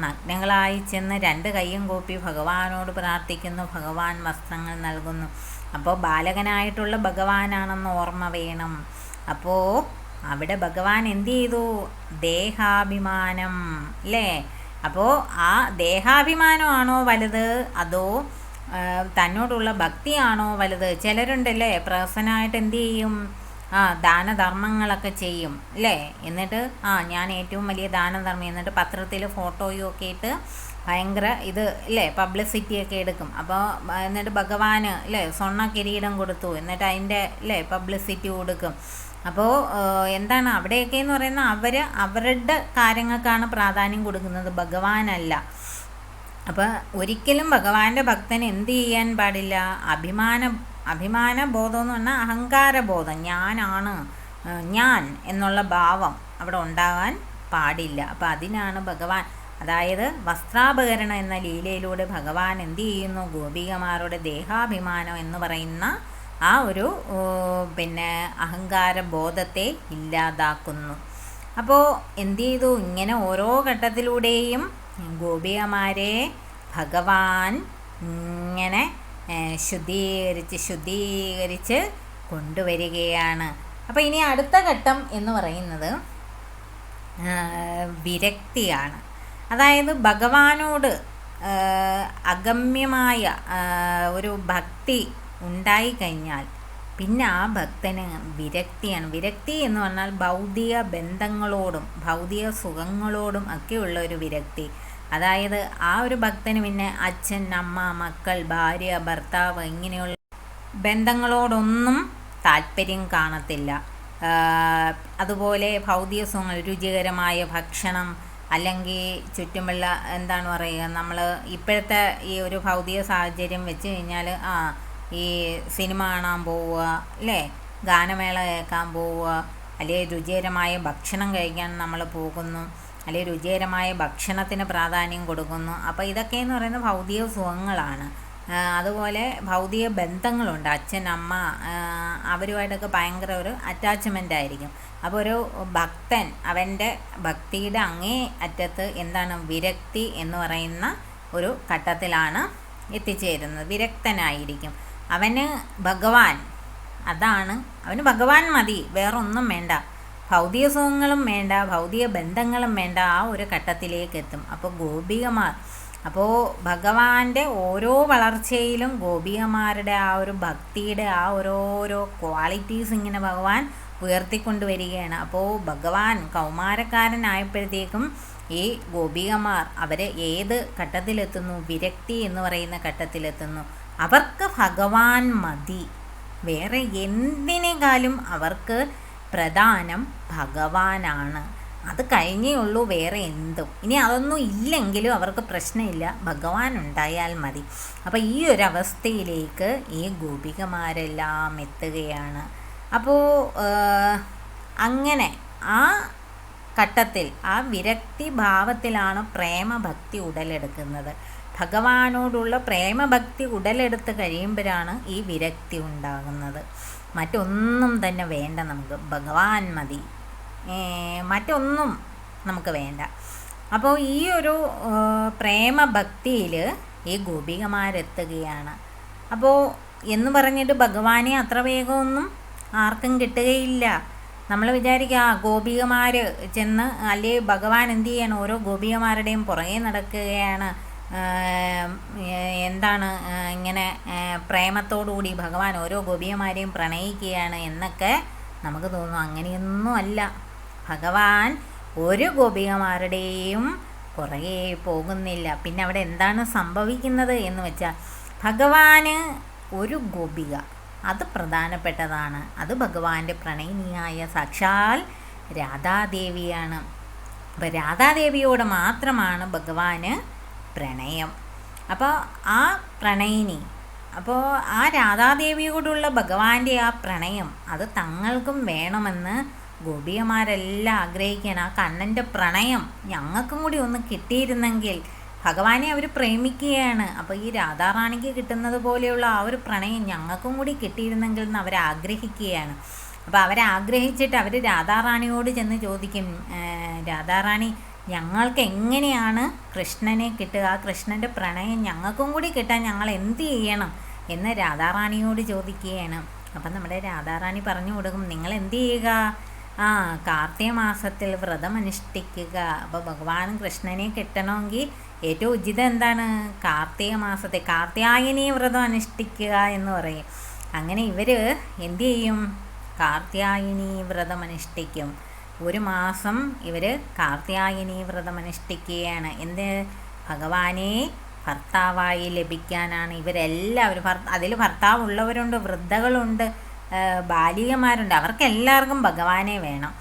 നഗ്നങ്ങളായി ചെന്ന് 2 കൈയും കൂപ്പി ഭഗവാനോട് പ്രാർത്ഥിക്കുന്നു. ഭഗവാൻ വസ്ത്രങ്ങൾ നൽകുന്നു. അപ്പോൾ ബാലകനായിട്ടുള്ള ഭഗവാനാണെന്ന് ഓർമ്മ വേണം. അപ്പോൾ അവിടെ ഭഗവാൻ എന്ത് ചെയ്തു? ദേഹാഭിമാനം അല്ലേ? അപ്പോൾ ആ ദേഹാഭിമാനമാണോ വലുത്, അതോ തന്നോടുള്ള ഭക്തിയാണോ വലുത്? ചിലരുണ്ടല്ലേ പ്രസന്നമായിട്ട് എന്ത് ചെയ്യും? ദാനധർമ്മങ്ങളൊക്കെ ചെയ്യും അല്ലേ? എന്നിട്ട് ഞാൻ ഏറ്റവും വലിയ ദാനധർമ്മം, എന്നിട്ട് പത്രത്തിൽ ഫോട്ടോയും ഒക്കെ ഇട്ട് ഭയങ്കര ഇത് അല്ലേ, പബ്ലിസിറ്റിയൊക്കെ എടുക്കും. അപ്പോൾ എന്നിട്ട് ഭഗവാന് അല്ലേ സ്വർണ്ണ കിരീടം കൊടുത്തു, എന്നിട്ട് അതിൻ്റെ അല്ലേ പബ്ലിസിറ്റി കൊടുക്കും. അപ്പോൾ എന്താണ് അവിടെയൊക്കെ എന്ന് പറയുന്നത്, അവരുടെ കാര്യങ്ങൾക്കാണ് പ്രാധാന്യം കൊടുക്കുന്നത്, ഭഗവാനല്ല. അപ്പോൾ ഒരിക്കലും ഭഗവാന്റെ ഭക്തന് എന്ത് ചെയ്യാൻ പാടില്ല? അഭിമാന ബോധം എന്ന് പറഞ്ഞാൽ അഹങ്കാരബോധം, ഞാൻ എന്നുള്ള ഭാവം അവിടെ ഉണ്ടാകാൻ പാടില്ല. അപ്പോൾ അതിനാണ് ഭഗവാൻ, അതായത് വസ്ത്രാപഹരണം എന്ന ലീലയിലൂടെ ഭഗവാൻ എന്ത് ചെയ്യുന്നു? ഗോപികമാരുടെ ദേഹാഭിമാനം എന്ന് പറയുന്ന ആ ഒരു അഹങ്കാര ബോധത്തെ ഇല്ലാതാക്കുന്നു. അപ്പോൾ എന്ത് ചെയ്തു? ഇങ്ങനെ ഓരോ ഘട്ടത്തിലൂടെയും ഗോപികമാരെ ഭഗവാൻ ഇങ്ങനെ ശുദ്ധീകരിച്ച് കൊണ്ടുവരികയാണ്. അപ്പോൾ ഇനി അടുത്ത ഘട്ടം എന്ന് പറയുന്നത് വിരക്തിയാണ്. അതായത് ഭഗവാനോട് അഗമ്യമായ ഒരു ഭക്തി ഉണ്ടായിക്കഴിഞ്ഞാൽ പിന്നെ ആ ഭക്തന് വിരക്തിയാണ്. വിരക്തി എന്ന് പറഞ്ഞാൽ ഭൗതിക ബന്ധങ്ങളോടും ഭൗതിക സുഖങ്ങളോടും ഒക്കെയുള്ള ഒരു വിരക്തി. അതായത് ആ ഒരു ഭക്തന് പിന്നെ അച്ഛൻ, അമ്മ, മക്കൾ, ഭാര്യ, ഭർത്താവ് ഇങ്ങനെയുള്ള ബന്ധങ്ങളോടൊന്നും താല്പര്യം കാണത്തില്ല. അതുപോലെ ഭൗതിക സുഖങ്ങൾ, രുചികരമായ ഭക്ഷണം, അല്ലെങ്കിൽ ചുറ്റുമുള്ള എന്താണ് പറയുക, നമ്മൾ ഇപ്പോഴത്തെ ഈ ഒരു ഭൗതിക സാഹചര്യം വെച്ച് കഴിഞ്ഞാൽ ഈ സിനിമ കാണാൻ പോവുക അല്ലേ, ഗാനമേള കേൾക്കാൻ പോവുക, അല്ലെങ്കിൽ രുചികരമായ ഭക്ഷണം കഴിക്കാൻ നമ്മൾ പോകുന്നു, അല്ലെങ്കിൽ രുചികരമായ ഭക്ഷണത്തിന് പ്രാധാന്യം കൊടുക്കുന്നു. അപ്പോൾ ഇതൊക്കെയെന്ന് പറയുന്നത് ഭൗതിക സുഖങ്ങളാണ്. അതുപോലെ ഭൗതിക ബന്ധങ്ങളുണ്ട്, അച്ഛൻ, അമ്മ, അവരുമായിട്ടൊക്കെ ഭയങ്കര ഒരു അറ്റാച്ച്മെൻ്റ് ആയിരിക്കും. അപ്പോൾ ഒരു ഭക്തൻ അവൻ്റെ ഭക്തിയുടെ അങ്ങേ അറ്റത്ത് എന്താണ് വിരക്തി എന്ന് പറയുന്ന ഒരു ഘട്ടത്തിലാണ് എത്തിച്ചേരുന്നത്. വിരക്തനായിരിക്കും. അവന് ഭഗവാൻ, അവന് ഭഗവാൻ മതി, വേറൊന്നും വേണ്ട, ഭൗതിക സുഖങ്ങളും വേണ്ട, ഭൗതിക ബന്ധങ്ങളും വേണ്ട, ആ ഒരു ഘട്ടത്തിലേക്ക് എത്തും. അപ്പോൾ ഗോപികമാർ, അപ്പോൾ ഭഗവാന്റെ ഓരോ വളർച്ചയിലും ഗോപികമാരുടെ ആ ഒരു ഭക്തിയുടെ ആ ഓരോരോ ക്വാളിറ്റീസ് ഇങ്ങനെ ഭഗവാൻ ഉയർത്തിക്കൊണ്ടുവരികയാണ്. അപ്പോൾ ഭഗവാൻ കൗമാരക്കാരനായപ്പോഴത്തേക്കും ഈ ഗോപികമാർ അവർ ഏത് ഘട്ടത്തിലെത്തുന്നു? വിരക്തി എന്ന് പറയുന്ന ഘട്ടത്തിലെത്തുന്നു. അവർക്ക് ഭഗവാൻ മതി, വേറെ എന്തിനേക്കാളും അവർക്ക് പ്രധാനം ഭഗവാനാണ്. അത് കഴിഞ്ഞേ ഉള്ളൂ വേറെ എന്തും. ഇനി അതൊന്നും ഇല്ലെങ്കിലും അവർക്ക് പ്രശ്നമില്ല, ഭഗവാൻ ഉണ്ടായാൽ മതി. അപ്പോൾ ഈ ഒരു അവസ്ഥയിലേക്ക് ഈ ഗോപികമാരെല്ലാം എത്തുകയാണ്. അപ്പോൾ അങ്ങനെ ആ ഘട്ടത്തിൽ ആ വിരക്തി ഭാവത്തിലാണ് പ്രേമഭക്തി ഉടലെടുക്കുന്നത്. ഭഗവാനോടുള്ള പ്രേമഭക്തി ഉടലെടുത്ത് കഴിയുമ്പോഴാണ് ഈ വിരക്തി ഉണ്ടാകുന്നത്. മറ്റൊന്നും തന്നെ വേണ്ട, നമുക്ക് ഭഗവാൻ മതി, മറ്റൊന്നും നമുക്ക് വേണ്ട. അപ്പോൾ ഈ ഒരു പ്രേമഭക്തിയിൽ ഈ ഗോപികമാരെത്തുകയാണ്. അപ്പോൾ എന്ന് പറഞ്ഞിട്ട് ഭഗവാനെ അത്ര വേഗമൊന്നും ആർക്കും കിട്ടുകയില്ല. നമ്മൾ വിചാരിക്കുക ഗോപികമാർ ചെന്ന്, അല്ലേ ഭഗവാൻ എന്ത് ചെയ്യണം, ഓരോ ഗോപികമാരുടെയും പുറകെ നടക്കുകയാണ്, എന്താണ് ഇങ്ങനെ പ്രേമത്തോടുകൂടി ഭഗവാൻ ഓരോ ഗോപികമാരെയും പ്രണയിക്കുകയാണ് എന്നൊക്കെ നമുക്ക് തോന്നും. അങ്ങനെയൊന്നും അല്ല. ഭഗവാൻ ഒരു ഗോപികമാരുടെയും പുറകെ പോകുന്നില്ല. പിന്നെ അവിടെ എന്താണ് സംഭവിക്കുന്നത് എന്ന് വെച്ചാൽ, ഭഗവാന് ഒരു ഗോപിക, അത് പ്രധാനപ്പെട്ടതാണ്. അത് ഭഗവാന്റെ പ്രണയിനിയായ സാക്ഷാൽ രാധാദേവിയാണ്. അപ്പോൾ രാധാദേവിയോട് മാത്രമാണ് ഭഗവാന് പ്രണയം. അപ്പോൾ ആ പ്രണയിനി, അപ്പോൾ ആ രാധാദേവിയോടുള്ള ഭഗവാന്റെ ആ പ്രണയം അത് തങ്ങൾക്കും വേണമെന്ന് ഗോപികമാരെല്ലാം ആഗ്രഹിക്കുകയാണ്. ആ കണ്ണൻ്റെ പ്രണയം ഞങ്ങൾക്കും കൂടി ഒന്ന് കിട്ടിയിരുന്നെങ്കിൽ. ഭഗവാനെ അവർ പ്രേമിക്കുകയാണ്. അപ്പോൾ ഈ രാധാറാണിക്ക് കിട്ടുന്നത് പോലെയുള്ള ആ ഒരു പ്രണയം ഞങ്ങൾക്കും കൂടി കിട്ടിയിരുന്നെങ്കിൽ എന്ന് അവർ ആഗ്രഹിക്കുകയാണ്. അപ്പോൾ അവരാഗ്രഹിച്ചിട്ട് അവർ രാധാറാണിയോട് ചെന്ന് ചോദിക്കും, രാധാറാണി ഞങ്ങൾക്ക് എങ്ങനെയാണ് കൃഷ്ണനെ കിട്ടുക, ആ കൃഷ്ണൻ്റെ പ്രണയം ഞങ്ങൾക്കും കൂടി കിട്ടാൻ ഞങ്ങൾ എന്ത് ചെയ്യണം എന്ന് രാധാറാണിയോട് ചോദിക്കുകയാണ്. അപ്പം നമ്മുടെ രാധാറാണി പറഞ്ഞു കൊടുക്കും, നിങ്ങൾ എന്ത് ചെയ്യുക, കാർത്തിക മാസത്തിൽ വ്രതം അനുഷ്ഠിക്കുക. അപ്പോൾ ഭഗവാൻ കൃഷ്ണനെ കിട്ടണമെങ്കിൽ ഏറ്റവും ഉചിതം എന്താണ്, കാർത്തിക മാസത്തെ കാർത്യായനി വ്രതം അനുഷ്ഠിക്കുക എന്ന് പറയും. അങ്ങനെ ഇവർ എന്തു ചെയ്യും, കാർത്യായനി വ്രതം അനുഷ്ഠിക്കും. ഒരു മാസം ഇവർ കാർത്യായനി വ്രതം അനുഷ്ഠിക്കുകയാണ്. എന്ത്, ഭഗവാനെ ഭർത്താവായി ലഭിക്കാനാണ് ഇവരെല്ലാവരും. അതിൽ ഭർത്താവുള്ളവരുണ്ട്, വൃദ്ധകളുണ്ട്, ബാലികമാരുണ്ട്. അവർക്കെല്ലാവർക്കും ഭഗവാനെ വേണം,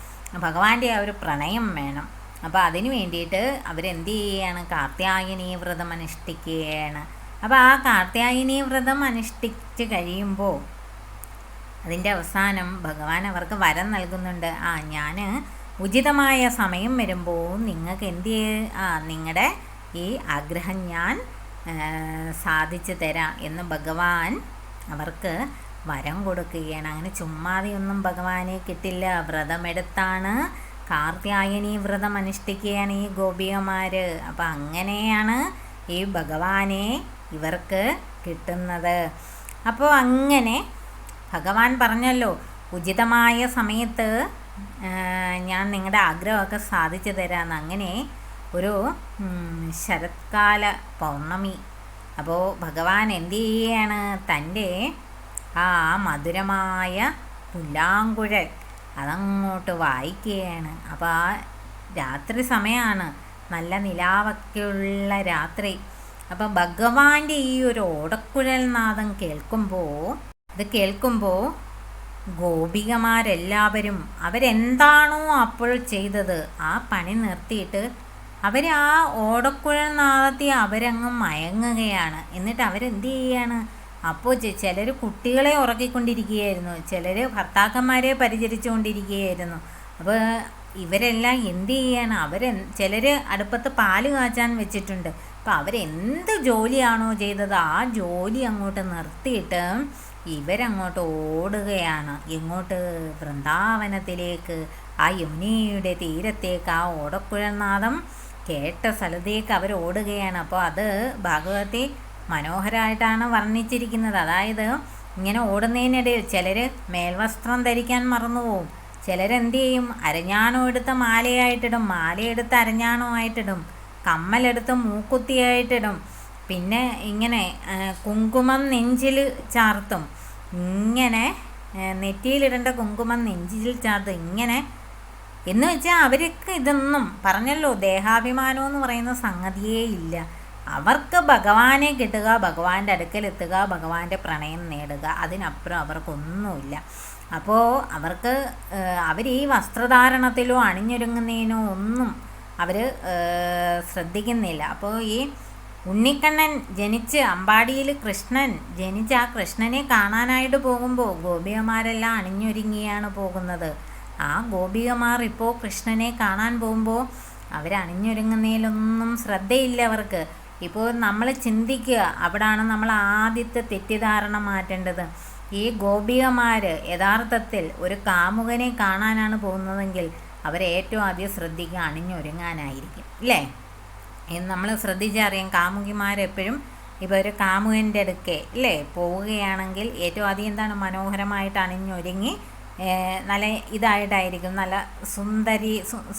ഭഗവാന്റെ ആ ഒരു പ്രണയം വേണം. അപ്പോൾ അതിന് വേണ്ടിയിട്ട് അവരെന്ത് ചെയ്യുകയാണ്, കാർത്യായനി വ്രതം അനുഷ്ഠിക്കുകയാണ്. അപ്പോൾ ആ കാർത്യായനി വ്രതം അനുഷ്ഠിച്ച് കഴിയുമ്പോൾ അതിൻ്റെ അവസാനം ഭഗവാൻ അവർക്ക് വരം നൽകുന്നുണ്ട്. ഞാൻ ഉചിതമായ സമയം വരുമ്പോൾ നിങ്ങൾക്ക് നിങ്ങളുടെ ഈ ആഗ്രഹം ഞാൻ സാധിച്ചു തരാം എന്ന് ഭഗവാൻ അവർക്ക് വരം കൊടുക്കുകയാണ്. അങ്ങനെ ചുമ്മാതെയൊന്നും ഭഗവാനെ കിട്ടില്ല. വ്രതമെടുത്താണ്, കാർത്യായനി വ്രതം അനുഷ്ഠിക്കുകയാണ് ഈ ഗോപികമാർ. അപ്പം അങ്ങനെയാണ് ഈ ഭഗവാനെ ഇവർക്ക് കിട്ടുന്നത്. അപ്പോൾ അങ്ങനെ ഭഗവാൻ പറഞ്ഞല്ലോ, ഉചിതമായ സമയത്ത് ഞാൻ നിങ്ങളുടെ ആഗ്രഹമൊക്കെ സാധിച്ചു തരാമെന്ന്. അങ്ങനെ ഒരു ശരത്കാല പൗർണമി. അപ്പോൾ ഭഗവാൻ എന്ത് ചെയ്യുകയാണ്, തൻ്റെ ആ മധുരമായ പുല്ലാങ്കുഴൽ അതങ്ങോട്ട് വായിക്കുകയാണ്. അപ്പോൾ ആ രാത്രി സമയമാണ്, നല്ല നിലാവൊക്കെയുള്ള രാത്രി. അപ്പോൾ ഭഗവാന്റെ ഈ ഒരു ഓടക്കുഴൽ നാദം കേൾക്കുമ്പോൾ ഗോപികമാരെല്ലാവരും അവരെന്താണോ അപ്പോൾ ചെയ്തത് ആ പണി നിർത്തിയിട്ട് അവർ ആ ഓടക്കുഴൽ നാദത്തിൽ അവരങ്ങ് മയങ്ങുകയാണ്. എന്നിട്ട് അവരെന്ത് ചെയ്യുകയാണ്, അപ്പോൾ ചിലർ കുട്ടികളെ ഉറക്കിക്കൊണ്ടിരിക്കുകയായിരുന്നു, ചിലർ ഭർത്താക്കന്മാരെ പരിചരിച്ചുകൊണ്ടിരിക്കുകയായിരുന്നു. അപ്പോൾ ഇവരെല്ലാം എന്ത് ചെയ്യാണ്, ചിലർ അടുപ്പത്ത് പാല് കാച്ചാൻ വെച്ചിട്ടുണ്ട്. അപ്പോൾ അവരെന്ത് ജോലിയാണോ ചെയ്തത് ആ ജോലി അങ്ങോട്ട് നിർത്തിയിട്ട് ഇവരങ്ങോട്ട് ഓടുകയാണ്. എങ്ങോട്ട്, വൃന്ദാവനത്തിലേക്ക്, ആ യമുനയുടെ തീരത്തേക്ക്, ആ ഓടക്കുഴൽനാദം കേട്ട സ്ഥലത്തേക്ക് അവർ ഓടുകയാണ്. അപ്പോൾ അത് ഭാഗവതത്തിൽ മനോഹരമായിട്ടാണ് വർണ്ണിച്ചിരിക്കുന്നത്. അതായത് ഇങ്ങനെ ഓടുന്നതിനിടയിൽ ചിലർ മേൽവസ്ത്രം ധരിക്കാൻ മറന്നുപോകും, ചിലരെന്ത് ചെയ്യും, അരഞ്ഞാണം എടുത്ത് മാലയായിട്ടിടും, മാലയെടുത്ത് അരഞ്ഞാണമായിട്ടിടും, കമ്മലെടുത്ത് മൂക്കുത്തിയായിട്ടിടും, പിന്നെ ഇങ്ങനെ കുങ്കുമം നെഞ്ചിൽ ചാർത്തും, ഇങ്ങനെ നെറ്റിയിലിടേണ്ട കുങ്കുമം നെഞ്ചിൽ ചാർത്തും, ഇങ്ങനെ എന്ന് വെച്ചാൽ അവർക്ക് ഇതൊന്നും പറഞ്ഞല്ലോ, ദേഹാഭിമാനം പറയുന്ന സംഗതിയേ ഇല്ല. അവർക്ക് ഭഗവാനെ കിട്ടുക, ഭഗവാന്റെ അടുക്കലെത്തുക, ഭഗവാന്റെ പ്രണയം നേടുക, അതിനപ്പുറം അവർക്കൊന്നുമില്ല. അപ്പോൾ അവർ ഈ വസ്ത്രധാരണത്തിലോ അണിഞ്ഞൊരുങ്ങുന്നതിനോ ഒന്നും അവർ ശ്രദ്ധിക്കുന്നില്ല. അപ്പോൾ ഈ ഉണ്ണിക്കണ്ണൻ ജനിച്ച് അമ്പാടിയിൽ കൃഷ്ണൻ ജനിച്ച് ആ കൃഷ്ണനെ കാണാനായിട്ട് പോകുമ്പോൾ ഗോപികമാരെല്ലാം അണിഞ്ഞൊരുങ്ങിയാണ് പോകുന്നത്. ആ ഗോപികമാർ ഇപ്പോൾ കൃഷ്ണനെ കാണാൻ പോകുമ്പോൾ അവരണിഞ്ഞൊരുങ്ങുന്നതിലൊന്നും ശ്രദ്ധയില്ല അവർക്ക്. ഇപ്പോൾ നമ്മൾ ചിന്തിക്കുക, അവിടാണ് നമ്മൾ ആദ്യത്തെ തെറ്റിദ്ധാരണ മാറ്റേണ്ടത്. ഈ ഗോപികമാർ യഥാർത്ഥത്തിൽ ഒരു കാമുകനെ കാണാനാണ് പോകുന്നതെങ്കിൽ അവരേറ്റവും ആദ്യം ശ്രദ്ധിക്കുക അണിഞ്ഞൊരുങ്ങാനായിരിക്കും, അല്ലേ? നമ്മൾ ശ്രദ്ധിച്ചറിയാം, കാമുകിമാരെപ്പോഴും ഇപ്പോൾ ഒരു കാമുകൻ്റെ അടുക്കെ അല്ലേ പോവുകയാണെങ്കിൽ ഏറ്റവും ആദ്യം എന്താണ്, മനോഹരമായിട്ട് അണിഞ്ഞൊരുങ്ങി നല്ല ഇതായിട്ടായിരിക്കും, നല്ല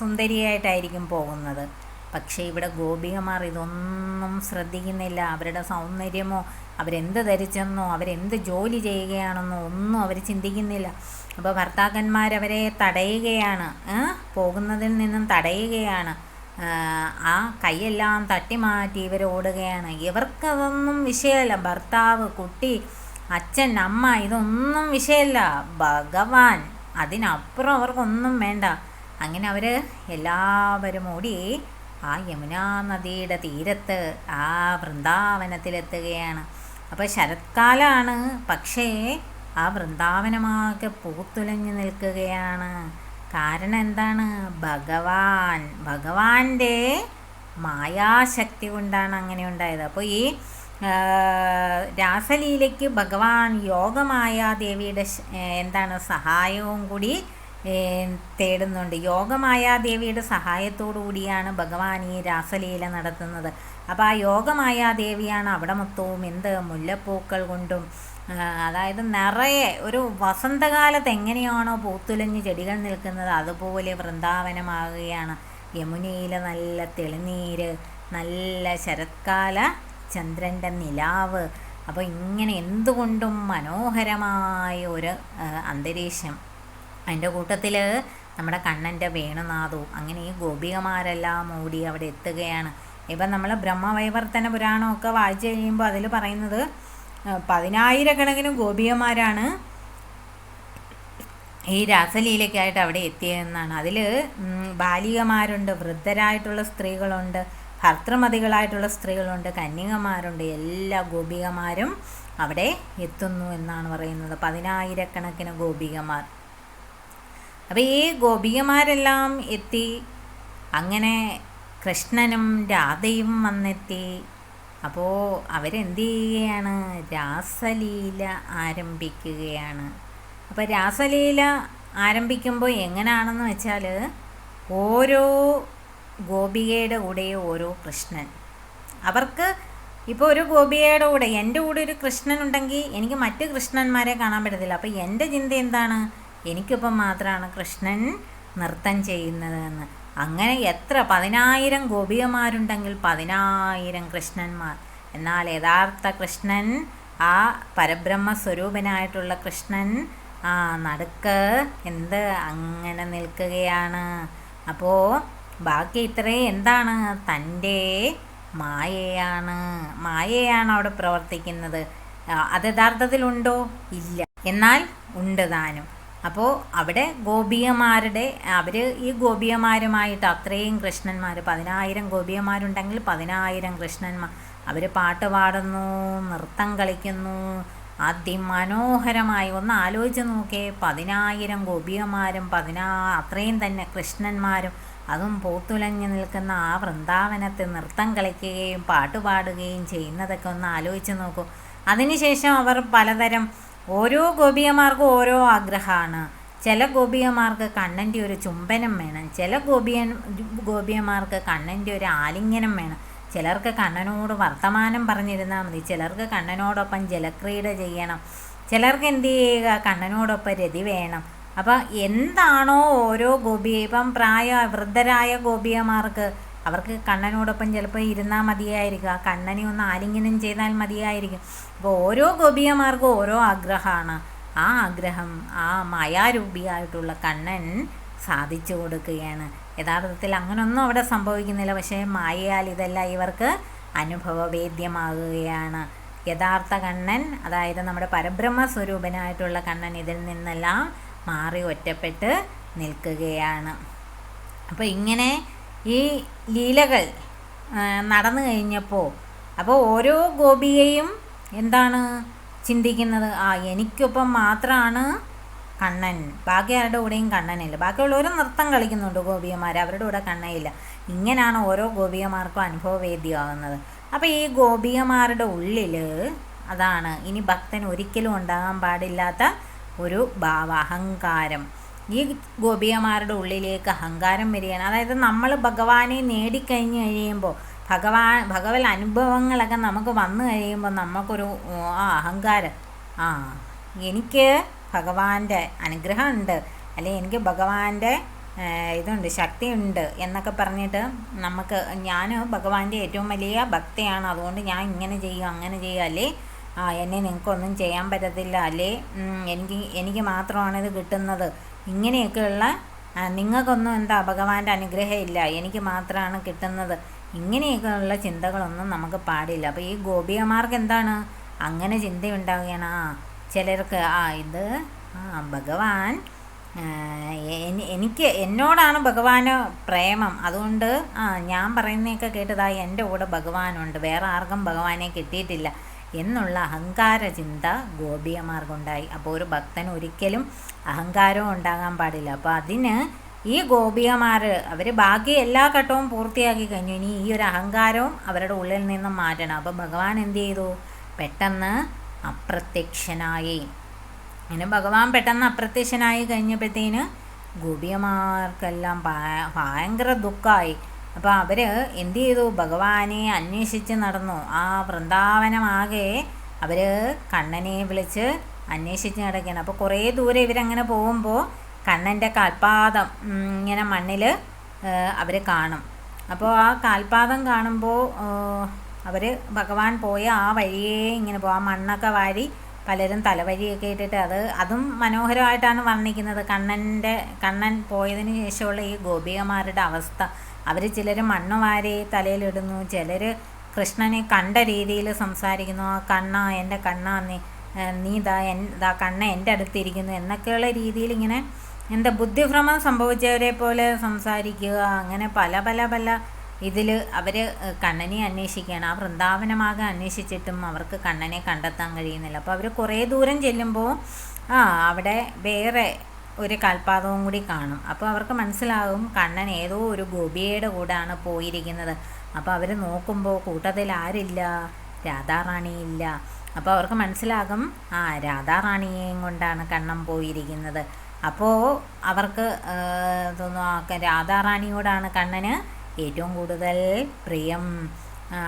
സുന്ദരിയായിട്ടായിരിക്കും പോകുന്നത്. പക്ഷേ ഇവിടെ ഗോപികമാർ ഇതൊന്നും ശ്രദ്ധിക്കുന്നില്ല. അവരുടെ സൗന്ദര്യമോ അവരെന്ത് ധരിച്ചെന്നോ അവരെന്ത് ജോലി ചെയ്യുകയാണെന്നോ ഒന്നും അവർ ചിന്തിക്കുന്നില്ല. അപ്പോൾ ഭർത്താക്കന്മാരവരെ തടയുകയാണ്, പോകുന്നതിൽ നിന്നും തടയുകയാണ്. ആ കൈയെല്ലാം തട്ടി മാറ്റി ഇവർ ഓടുകയാണ്. ഇവർക്കതൊന്നും വിഷയമല്ല. ഭർത്താവ്, കുട്ടി, അച്ഛൻ അമ്മ ഇതൊന്നും വിഷയമല്ല, ഭഗവാൻ, അതിനപ്പുറം അവർക്കൊന്നും വേണ്ട. അങ്ങനെ അവർ എല്ലാവരും ഓടി ആ യമുനാ നദിയുടെ തീരത്ത് ആ വൃന്ദാവനത്തിലെത്തുകയാണ്. അപ്പോൾ ശരത്കാലമാണ്, പക്ഷേ ആ വൃന്ദാവനമാകെ പൂത്തുലഞ്ഞു നിൽക്കുകയാണ്. കാരണം എന്താണ്? ഭഗവാന്റെ മായാശക്തി കൊണ്ടാണ് അങ്ങനെ ഉണ്ടായത്. അപ്പോൾ ഈ രാസലീലയ്ക്ക് ഭഗവാൻ യോഗമായാദേവിയുടെ എന്താണ് സഹായവും കൂടി തേടുന്നുണ്ട്. യോഗമായാദേവിയുടെ സഹായത്തോടു കൂടിയാണ് ഭഗവാൻ ഈ രാസലീല നടത്തുന്നത്. അപ്പോൾ ആ യോഗമായാദേവിയാണ് അവിടെ മൊത്തവും മുല്ലപ്പൂക്കൾ കൊണ്ടും, അതായത് നിറയെ ഒരു വസന്തകാലത്ത് എങ്ങനെയാണോ പൂത്തുലഞ്ഞ് ചെടികൾ നിൽക്കുന്നത് അതുപോലെ വൃന്ദാവനമാകുകയാണ്. യമുനയിലെ നല്ല തെളിനീര്, നല്ല ശരത്കാല ചന്ദ്രൻ്റെ നിലാവ്. അപ്പോൾ ഇങ്ങനെ എന്തുകൊണ്ടും മനോഹരമായ ഒരു അന്തരീക്ഷം. അതിൻ്റെ കൂട്ടത്തിൽ നമ്മുടെ കണ്ണൻ്റെ വേണുനാഥവും. അങ്ങനെ ഈ ഗോപികമാരെല്ലാം ഓടി അവിടെ എത്തുകയാണ്. ഇപ്പം നമ്മൾ ബ്രഹ്മവൈവർത്തന പുരാണമൊക്കെ വായിച്ചു കഴിയുമ്പോൾ അതിൽ പറയുന്നത് 10,000 ഗോപികമാരാണ് ഈ രാസലീലയ്ക്കായിട്ട് അവിടെ എത്തിയതെന്നാണ്. അതിൽ ബാലികമാരുണ്ട്, വൃദ്ധരായിട്ടുള്ള സ്ത്രീകളുണ്ട്, ഭർത്തൃമതികളായിട്ടുള്ള സ്ത്രീകളുണ്ട്, കന്യകമാരുണ്ട്. എല്ലാ ഗോപികമാരും അവിടെ എത്തുന്നു എന്നാണ് പറയുന്നത്. 10,000 ഗോപികമാർ. അപ്പോൾ ഈ ഗോപികമാരെല്ലാം എത്തി. അങ്ങനെ കൃഷ്ണനും രാധയും വന്നെത്തി. അപ്പോൾ അവരെന്ത് ചെയ്യുകയാണ്? രാസലീല ആരംഭിക്കുകയാണ്. അപ്പോൾ രാസലീല ആരംഭിക്കുമ്പോൾ എങ്ങനെയാണെന്ന് വെച്ചാൽ, ഓരോ ഗോപികയുടെ കൂടെ ഓരോ കൃഷ്ണൻ. അവർക്ക് ഇപ്പോൾ ഒരു ഗോപികയുടെ കൂടെ എൻ്റെ കൂടെ ഒരു കൃഷ്ണൻ ഉണ്ടെങ്കിൽ എനിക്ക് മറ്റ് കൃഷ്ണന്മാരെ കാണാൻ പറ്റത്തില്ല. അപ്പോൾ എൻ്റെ ചിന്ത എന്താണ്? എനിക്കിപ്പം മാത്രമാണ് കൃഷ്ണൻ നൃത്തം ചെയ്യുന്നതെന്ന്. അങ്ങനെ എത്ര 10,000 ഗോപികമാരുണ്ടെങ്കിൽ 10,000 കൃഷ്ണന്മാർ. എന്നാൽ യഥാർത്ഥ കൃഷ്ണൻ, ആ പരബ്രഹ്മ സ്വരൂപനായിട്ടുള്ള കൃഷ്ണൻ നടുക്ക് അങ്ങനെ നിൽക്കുകയാണ്. അപ്പോൾ ബാക്കി ഇത്രയും എന്താണ്? തൻ്റെ മായയാണ് അവിടെ പ്രവർത്തിക്കുന്നത്. അത് യഥാർത്ഥത്തിലുണ്ടോ? ഇല്ല. എന്നാൽ ഉണ്ട് താനും. അപ്പോൾ അവിടെ അവർ ഈ ഗോപികമാരുമായിട്ട് അത്രയും കൃഷ്ണന്മാർ, 10,000 ഗോപികമാരുണ്ടെങ്കിൽ 10,000 കൃഷ്ണന്മാർ. അവർ പാട്ട് പാടുന്നു, നൃത്തം കളിക്കുന്നു, അതിമനോഹരമായി. ഒന്ന് ആലോചിച്ച് നോക്കേ, 10,000 ഗോപികമാരും അത്രയും തന്നെ കൃഷ്ണന്മാരും, അതും പൂത്തുലഞ്ഞു നിൽക്കുന്ന ആ വൃന്ദാവനത്തിൽ നൃത്തം കളിക്കുകയും പാട്ടുപാടുകയും ചെയ്യുന്നതൊക്കെ ഒന്ന് ആലോചിച്ച് നോക്കൂ. അതിനുശേഷം അവർ പലതരം, ഓരോ ഗോപികമാർക്കും ഓരോ ആഗ്രഹമാണ്. ചില ഗോപികമാർക്ക് കണ്ണൻ്റെ ഒരു ചുംബനം വേണം, ചില ഗോപികമാർക്ക് കണ്ണൻ്റെ ഒരു ആലിംഗനം വേണം, ചിലർക്ക് കണ്ണനോട് വർത്തമാനം പറഞ്ഞിരുന്നാൽ മതി, ചിലർക്ക് കണ്ണനോടൊപ്പം ജലക്രീഡ ചെയ്യണം, ചിലർക്ക് എന്ത് ചെയ്യുക, കണ്ണനോടൊപ്പം രതി വേണം. അപ്പം എന്താണോ ഓരോ ഇപ്പം വൃദ്ധരായ ഗോപികമാർക്ക് അവർക്ക് കണ്ണനോടൊപ്പം ചിലപ്പോൾ ഇരുന്നാൽ മതിയായിരിക്കും, ആ കണ്ണനെ ഒന്ന് ആലിംഗനം ചെയ്താൽ മതിയായിരിക്കും. അപ്പോൾ ഓരോ ഗോപികമാർക്കും ഓരോ ആഗ്രഹമാണ്. ആ ആഗ്രഹം ആ മായാരൂപിയായിട്ടുള്ള കണ്ണൻ സാധിച്ചു കൊടുക്കുകയാണ്. യഥാർത്ഥത്തിൽ അങ്ങനൊന്നും അവിടെ സംഭവിക്കുന്നില്ല. പക്ഷേ മായയാൽ ഇതെല്ലാം ഇവർക്ക് അനുഭവവേദ്യമാകുകയാണ്. യഥാർത്ഥ കണ്ണൻ, അതായത് നമ്മുടെ പരബ്രഹ്മ സ്വരൂപനായിട്ടുള്ള കണ്ണൻ ഇതിൽ നിന്നെല്ലാം മാറി ഒറ്റപ്പെട്ട് നിൽക്കുകയാണ്. അപ്പോൾ ഇങ്ങനെ ഈ ലീലകൾ നടന്നു കഴിഞ്ഞപ്പോൾ ഓരോ ഗോപികയും എന്താണ് ചിന്തിക്കുന്നത്? എനിക്കൊപ്പം മാത്രമാണ് കണ്ണൻ, ബാക്കി ആരുടെ കൂടെയും കണ്ണനില്ല. ബാക്കിയുള്ളവരും നൃത്തം കളിക്കുന്നുണ്ട് ഗോപികമാർ, അവരുടെ കൂടെ കണ്ണനില്ല. ഇങ്ങനെയാണ് ഓരോ ഗോപികമാർക്കും അനുഭവവേദ്യമാകുന്നത്. അപ്പോൾ ഈ ഗോപികമാരുടെ ഉള്ളിൽ അതാണ് ഇനി ഭക്തൻ ഒരിക്കലും ഉണ്ടാകാൻ പാടില്ലാത്ത ഒരു അഹങ്കാരം. ഈ ഗോപികമാരുടെ ഉള്ളിലേക്ക് അഹങ്കാരം വരികയാണ്. അതായത് നമ്മൾ ഭഗവാനെ നേടിക്കഴിഞ്ഞ് കഴിയുമ്പോൾ, ഭഗവത് അനുഭവങ്ങളൊക്കെ നമുക്ക് വന്നു കഴിയുമ്പോൾ നമുക്കൊരു അഹങ്കാരം, എനിക്ക് ഭഗവാന്റെ അനുഗ്രഹം ഉണ്ട്, അല്ലെങ്കിൽ എനിക്ക് ഭഗവാന്റെ ഇതുണ്ട്, ശക്തിയുണ്ട് എന്നൊക്കെ പറഞ്ഞിട്ട് ഞാൻ ഭഗവാന്റെ ഏറ്റവും വലിയ ഭക്തയാണ്, അതുകൊണ്ട് ഞാൻ ഇങ്ങനെ ചെയ്യും അങ്ങനെ ചെയ്യും, അല്ലേ എന്നെ നിങ്ങൾക്കൊന്നും ചെയ്യാൻ പറ്റത്തില്ല, അല്ലേ എനിക്ക് മാത്രമാണ് ഇത് കിട്ടുന്നത്, ഇങ്ങനെയൊക്കെയുള്ള നിങ്ങൾക്കൊന്നും ഭഗവാന്റെ അനുഗ്രഹം ഇല്ല, എനിക്ക് മാത്രമാണ് കിട്ടുന്നത്, ഇങ്ങനെയൊക്കെയുള്ള ചിന്തകളൊന്നും നമുക്ക് പാടില്ല. അപ്പോൾ ഈ ഗോപികമാർക്ക് എന്താണ്? അങ്ങനെ ചിന്തയുണ്ടാവുകയാണ്. ചിലർക്ക് ഇത് ഭഗവാൻ എനിക്ക് എന്നോടാണ് ഭഗവാന് പ്രേമം, അതുകൊണ്ട് ഞാൻ പറയുന്നതൊക്കെ കേട്ടതായി എൻ്റെ കൂടെ ഭഗവാനുണ്ട്, വേറെ ആർക്കും ഭഗവാനെ കിട്ടിയിട്ടില്ല എന്നുള്ള അഹങ്കാര ചിന്ത ഗോപികമാർക്കുണ്ടായി. അപ്പോൾ ഒരു ഭക്തന് ഒരിക്കലും അഹങ്കാരവും ഉണ്ടാകാൻ പാടില്ല. അപ്പോൾ അതിന് ഈ ഗോപികമാർ അവർ ബാക്കി എല്ലാ ഘട്ടവും പൂർത്തിയാക്കി കഴിഞ്ഞു. ഇനി ഈ ഒരു അഹങ്കാരവും അവരുടെ ഉള്ളിൽ നിന്നും മാറ്റണം. അപ്പോൾ ഭഗവാൻ എന്ത് ചെയ്തു? പെട്ടെന്ന് അപ്രത്യക്ഷനായി. അങ്ങനെ ഭഗവാൻ പെട്ടെന്ന് അപ്രത്യക്ഷനായി കഴിഞ്ഞപ്പോഴത്തേന് ഗോപികമാർക്കെല്ലാം ഭയങ്കര ദുഃഖമായി. അപ്പോൾ അവർ എന്ത് ചെയ്തു? ഭഗവാനെ അന്വേഷിച്ച് നടന്നു. ആ വൃന്ദാവനമാകെ അവർ കണ്ണനെ വിളിച്ച് അന്വേഷിച്ച് നടക്കുകയാണ്. അപ്പോൾ കുറേ ദൂരെ ഇവരങ്ങനെ പോകുമ്പോൾ കണ്ണൻ്റെ കാൽപാദം ഇങ്ങനെ മണ്ണിൽ അവർ കാണും. അപ്പോൾ ആ കാൽപാദം കാണുമ്പോൾ അവർ ഭഗവാൻ പോയ ആ വഴിയേ ഇങ്ങനെ പോകും. ആ മണ്ണൊക്കെ വാരി പലരും തലവഴിയൊക്കെ ഇട്ടിട്ട് അതും മനോഹരമായിട്ടാണ് വർണ്ണിക്കുന്നത്. കണ്ണൻ പോയതിന് ശേഷമുള്ള ഈ ഗോപികമാരുടെ അവസ്ഥ. അവർ ചിലർ മണ്ണ് വാരി തലയിലിടുന്നു, ചിലർ കൃഷ്ണനെ കണ്ട രീതിയിൽ സംസാരിക്കുന്നു. ആ കണ്ണ എൻ്റെ കണ്ണ, നീ ദാ കണ്ണ എൻ്റെ അടുത്തിരിക്കുന്നു എന്നൊക്കെയുള്ള രീതിയിൽ ഇങ്ങനെ എന്താ ബുദ്ധിഭ്രമം സംഭവിച്ചവരെ പോലെ സംസാരിക്കുക. അങ്ങനെ പല പല പല ഇതിൽ അവർ കണ്ണനെ അന്വേഷിക്കുകയാണ്. ആ വൃന്ദാവനമാകെ അന്വേഷിച്ചിട്ടും അവർക്ക് കണ്ണനെ കണ്ടെത്താൻ കഴിയുന്നില്ല. അപ്പോൾ അവർ കുറേ ദൂരം ചെല്ലുമ്പോൾ അവിടെ വേറെ ഒരു കാൽപാദവും കൂടി കാണും. അപ്പോൾ അവർക്ക് മനസ്സിലാകും കണ്ണൻ ഏതോ ഒരു ഗോപിയുടെ കൂടെയാണ് പോയിരിക്കുന്നത്. അപ്പോൾ അവർ നോക്കുമ്പോൾ കൂട്ടത്തിൽ ആരില്ല? രാധാറാണിയില്ല. അപ്പോൾ അവർക്ക് മനസ്സിലാകും രാധാറാണിയെയും കൊണ്ടാണ് കണ്ണൻ പോയിരിക്കുന്നത്. അപ്പോൾ അവർക്ക് തോന്നുന്നു രാധാറാണിയോടാണ് കണ്ണന് ഏറ്റവും കൂടുതൽ പ്രിയം.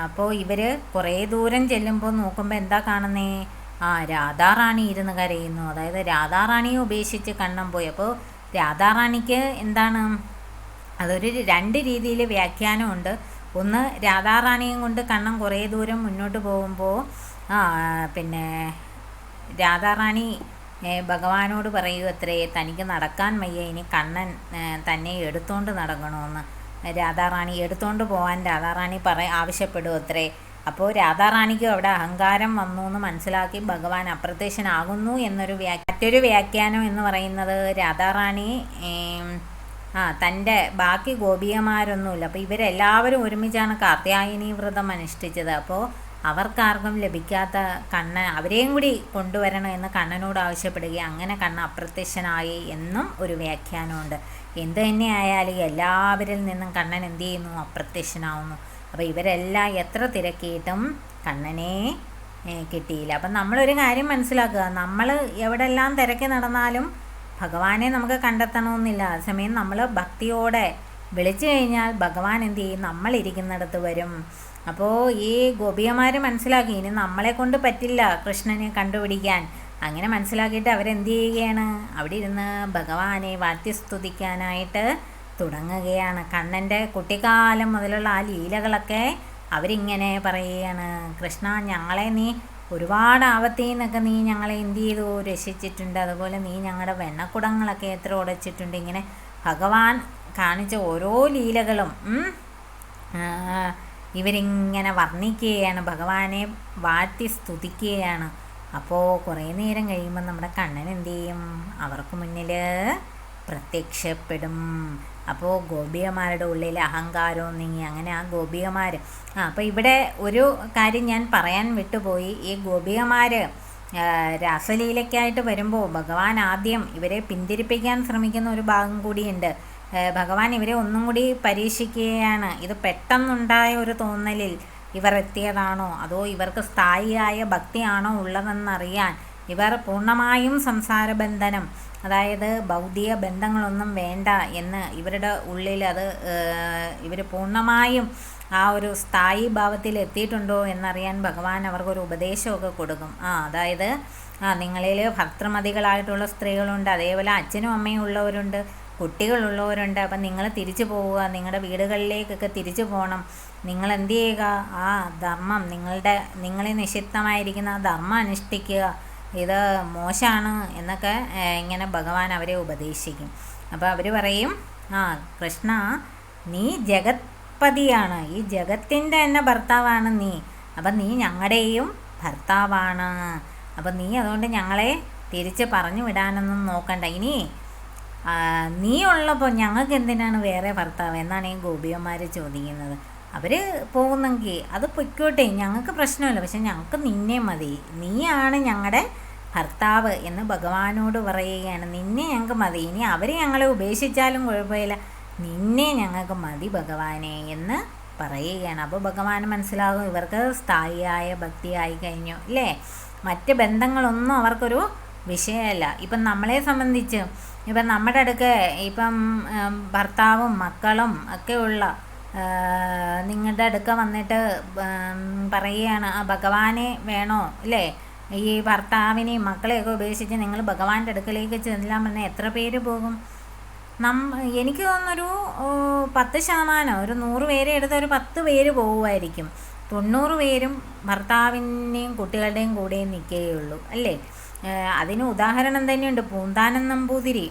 അപ്പോൾ ഇവർ കുറേ ദൂരം ചെല്ലുമ്പോൾ നോക്കുമ്പോൾ എന്താ കാണുന്നേ? രാധാറാണി ഇരുന്ന് കരയുന്നു. അതായത് രാധാറാണിയെ ഉപേക്ഷിച്ച് കണ്ണൻ പോയി. അപ്പോൾ രാധാറാണിക്ക് എന്താണ്? അതൊരു രണ്ട് രീതിയിൽ വ്യാഖ്യാനമുണ്ട്. ഒന്ന്, രാധാറാണിയും കൊണ്ട് കണ്ണൻ കുറേ ദൂരം മുന്നോട്ട് പോകുമ്പോൾ പിന്നെ രാധാറാണി ഭഗവാനോട് പറയുമത്രേ, തനിക്ക് നടക്കാൻ വയ്യ, ഇനി കണ്ണൻ തന്നെ എടുത്തുകൊണ്ട് നടക്കണമെന്ന്. രാധാറാണി എടുത്തുകൊണ്ട് പോകാൻ രാധാറാണി ആവശ്യപ്പെടുമത്രേ. അപ്പോൾ രാധാറാണിക്കും അവിടെ അഹങ്കാരം വന്നു എന്ന് മനസ്സിലാക്കി ഭഗവാൻ അപ്രത്യക്ഷനാകുന്നു എന്നൊരു മറ്റൊരു വ്യാഖ്യാനം എന്ന് പറയുന്നത് രാധാറാണി തൻ്റെ ബാക്കി ഗോപികമാരൊന്നുമില്ല. അപ്പോൾ ഇവരെല്ലാവരും ഒരുമിച്ചാണ് കാർത്യായനി വ്രതം അനുഷ്ഠിച്ചത്. അപ്പോൾ അവർക്കാർക്കും ലഭിക്കാത്ത കണ്ണൻ അവരെയും കൂടി കൊണ്ടുവരണം എന്ന് കണ്ണനോട് ആവശ്യപ്പെടുകയും അങ്ങനെ കണ്ണൻ അപ്രത്യക്ഷനായി എന്നും ഒരു വ്യാഖ്യാനമുണ്ട്. എന്ത് തന്നെയായാലും എല്ലാവരിൽ നിന്നും കണ്ണൻ എന്ത് ചെയ്യുന്നു? അപ്രത്യക്ഷനാവുന്നു. അപ്പോൾ ഇവരെല്ലാം എത്ര തിരക്കിയിട്ടും കണ്ണനെ കിട്ടിയില്ല. അപ്പം നമ്മളൊരു കാര്യം മനസ്സിലാക്കുക, നമ്മൾ എവിടെല്ലാം തിരക്കി നടന്നാലും ഭഗവാനെ നമുക്ക് കണ്ടെത്തണമെന്നില്ല. അതേസമയം നമ്മൾ ഭക്തിയോടെ വിളിച്ചു കഴിഞ്ഞാൽ ഭഗവാൻ എന്ത് ചെയ്യും? നമ്മളിരിക്കുന്നിടത്ത് വരും. അപ്പോൾ ഈ ഗോപികമാർ മനസ്സിലാക്കി ഇനി നമ്മളെ കൊണ്ട് പറ്റില്ല കൃഷ്ണനെ കണ്ടുപിടിക്കാൻ. അങ്ങനെ മനസ്സിലാക്കിയിട്ട് അവരെന്ത് ചെയ്യുകയാണ്? അവിടെ ഇരുന്ന് ഭഗവാനെ വാഴ്ത്തിസ്തുതിക്കാനായിട്ട് തുടങ്ങുകയാണ്. കണ്ണൻ്റെ കുട്ടിക്കാലം മുതലുള്ള ആ ലീലകളൊക്കെ അവരിങ്ങനെ പറയുകയാണ്. കൃഷ്ണ, ഞങ്ങളെ നീ ഒരുപാട് ആപത്തിൽ നിന്നൊക്കെ നീ ഞങ്ങളെ എന്ത് ചെയ്തു? രക്ഷിച്ചിട്ടുണ്ട്. അതുപോലെ നീ ഞങ്ങളുടെ വെണ്ണക്കുടങ്ങളൊക്കെ എത്ര ഉടച്ചിട്ടുണ്ട്. ഇങ്ങനെ ഭഗവാൻ കാണിച്ച ഓരോ ലീലകളും ഇവരിങ്ങനെ വർണ്ണിക്കുകയാണ്, ഭഗവാനെ വാഴ്ത്തി സ്തുതിക്കുകയാണ്. അപ്പോൾ കുറേ നേരം കഴിയുമ്പോൾ നമ്മുടെ കണ്ണൻ എന്ത് ചെയ്യും? അവർക്ക് മുന്നിൽ പ്രത്യക്ഷപ്പെടും. അപ്പോൾ ഗോപികമാരുടെ ഉള്ളിൽ അഹങ്കാരവും നീങ്ങി. അങ്ങനെ ആ ഗോപികമാർ അപ്പോൾ ഇവിടെ ഒരു കാര്യം ഞാൻ പറയാൻ വിട്ടുപോയി. ഈ ഗോപികമാർ രാസലീലയ്ക്കായിട്ട് വരുമ്പോൾ ഭഗവാൻ ആദ്യം ഇവരെ പിന്തിരിപ്പിക്കാൻ ശ്രമിക്കുന്ന ഒരു ഭാഗം കൂടിയുണ്ട്. ഭഗവാൻ ഇവരെ ഒന്നും കൂടി പരീക്ഷിക്കുകയാണ്. ഇത് പെട്ടെന്നുണ്ടായ ഒരു തോന്നലിൽ ഇവർ എത്തിയതാണോ അതോ ഇവർക്ക് സ്ഥായിയായ ഭക്തിയാണോ ഉള്ളതെന്നറിയാൻ ഇവർ പൂർണ്ണമായും സംസാരബന്ധനം, അതായത് ഭൗതിക ബന്ധങ്ങളൊന്നും വേണ്ട എന്ന് ഇവരുടെ ഉള്ളിൽ ഇവർ പൂർണ്ണമായും ആ ഒരു സ്ഥായി ഭാവത്തിൽ എത്തിയിട്ടുണ്ടോ എന്നറിയാൻ ഭഗവാൻ അവർക്കൊരു ഉപദേശമൊക്കെ കൊടുക്കും. അതായത് നിങ്ങളിൽ ഭർത്തൃമതികളായിട്ടുള്ള സ്ത്രീകളുണ്ട്, അതേപോലെ അച്ഛനും അമ്മയും ഉള്ളവരുണ്ട്, കുട്ടികളുള്ളവരുണ്ട്. അപ്പം നിങ്ങൾ തിരിച്ചു പോവുക, നിങ്ങളുടെ വീടുകളിലേക്കൊക്കെ തിരിച്ചു പോകണം. നിങ്ങൾ എന്ത് ചെയ്യുക? ആ ധർമ്മം നിങ്ങളെ നിഷിദ്ധമായിരിക്കുന്ന ആ ധർമ്മം അനുഷ്ഠിക്കുക. ഇത് മോശമാണ് എന്നൊക്കെ ഇങ്ങനെ ഭഗവാൻ അവരെ ഉപദേശിക്കും. അപ്പോൾ അവർ പറയും, കൃഷ്ണ, നീ ജഗത്പതിയാണ്, ഈ ജഗത്തിൻ്റെ തന്നെ ഭർത്താവാണ് നീ. അപ്പം നീ ഞങ്ങളുടെയും ഭർത്താവാണ്. അപ്പം നീ അതുകൊണ്ട് ഞങ്ങളെ തിരിച്ച് പറഞ്ഞു വിടാനൊന്നും നോക്കണ്ട. ഇനി നീ ഉള്ളപ്പോൾ ഞങ്ങൾക്ക് എന്തിനാണ് വേറെ ഭർത്താവ് എന്നാണ് ഈ ഗോപികന്മാർ ചോദിക്കുന്നത്. അവർ പോകുന്നെങ്കിൽ അത് പൊയ്ക്കോട്ടെ, ഞങ്ങൾക്ക് പ്രശ്നമില്ല, പക്ഷെ ഞങ്ങൾക്ക് നിന്നെ മതി, നീയാണ് ഞങ്ങളുടെ ഭർത്താവ് എന്ന് ഭഗവാനോട് പറയുകയാണ്. നിന്നെ ഞങ്ങൾക്ക് മതി, ഇനി അവർ ഞങ്ങളെ ഉപേക്ഷിച്ചാലും കുഴപ്പമില്ല, നിന്നെ ഞങ്ങൾക്ക് മതി ഭഗവാനെ എന്ന് പറയുകയാണ്. അപ്പോൾ ഭഗവാന് മനസ്സിലാകും ഇവർക്ക് സ്ഥായിയായ ഭക്തിയായി കഴിഞ്ഞു അല്ലേ. മറ്റ് ബന്ധങ്ങളൊന്നും അവർക്കൊരു വിഷയമല്ല. ഇപ്പം നമ്മളെ സംബന്ധിച്ച് ഇപ്പം നമ്മുടെ അടുക്ക് ഇപ്പം ഭർത്താവും മക്കളും ഒക്കെ ഉള്ള നിങ്ങളുടെ അടുക്ക വന്നിട്ട് പറയുകയാണ് ഭഗവാനെ വേണോ അല്ലേ, ഈ ഭർത്താവിനെയും മക്കളെയൊക്കെ ഉപേക്ഷിച്ച് നിങ്ങൾ ഭഗവാന്റെ അടുക്കലേക്ക് ചെല്ലാൻ പറഞ്ഞാൽ എത്ര പേര് പോകും? എനിക്ക് തോന്നുന്നൊരു 10%, ഒരു 100 പേരെ എടുത്ത ഒരു 10 പേര് പോകുമായിരിക്കും. 90 പേരും ഭർത്താവിൻ്റെയും കുട്ടികളുടെയും കൂടെ നിൽക്കുകയുള്ളൂ അല്ലേ. അതിന് ഉദാഹരണം തന്നെയുണ്ട്. പൂന്താനം നമ്പൂതിരി,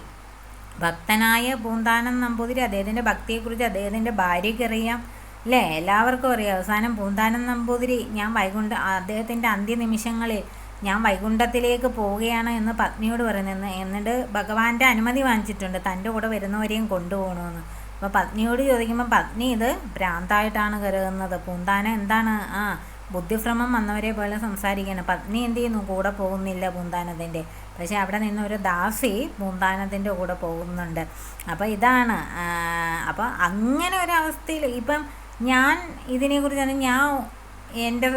ഭക്തനായ പൂന്താനം നമ്പൂതിരി, അദ്ദേഹത്തിൻ്റെ ഭക്തിയെക്കുറിച്ച് അദ്ദേഹത്തിൻ്റെ ഭാര്യയ്ക്കറിയാം അല്ലേ, എല്ലാവർക്കും അറിയാം. അവസാനം പൂന്താനം നമ്പൂതിരി അദ്ദേഹത്തിൻ്റെ അന്ത്യനിമിഷങ്ങളിൽ ഞാൻ വൈകുണ്ഠത്തിലേക്ക് പോവുകയാണ് എന്ന് പത്നിയോട് പറയുന്നത്. എന്നിട്ട് ഭഗവാന്റെ അനുമതി വാങ്ങിച്ചിട്ടുണ്ട് തൻ്റെ കൂടെ വരുന്നവരെയും കൊണ്ടുപോകണമെന്ന്. അപ്പോൾ പത്നിയോട് ചോദിക്കുമ്പോൾ പത്നി ഇത് ഭ്രാന്തായിട്ടാണ് കരുതുന്നത്. പൂന്താനം എന്താണ് ബുദ്ധിഭ്രമം വന്നവരെ പോലെ സംസാരിക്കുകയാണ്. പത്നി എന്ത് ചെയ്യുന്നു, കൂടെ പോകുന്നില്ല പൂന്താനത്തിൻ്റെ. പക്ഷേ അവിടെ നിന്നൊരു ദാസി പൂന്താനത്തിൻ്റെ കൂടെ പോകുന്നുണ്ട്. അപ്പോൾ ഇതാണ്. അപ്പോൾ അങ്ങനെ ഒരവസ്ഥയിൽ ഇപ്പം ഞാൻ ഇതിനെക്കുറിച്ചാണ് എൻ്റെ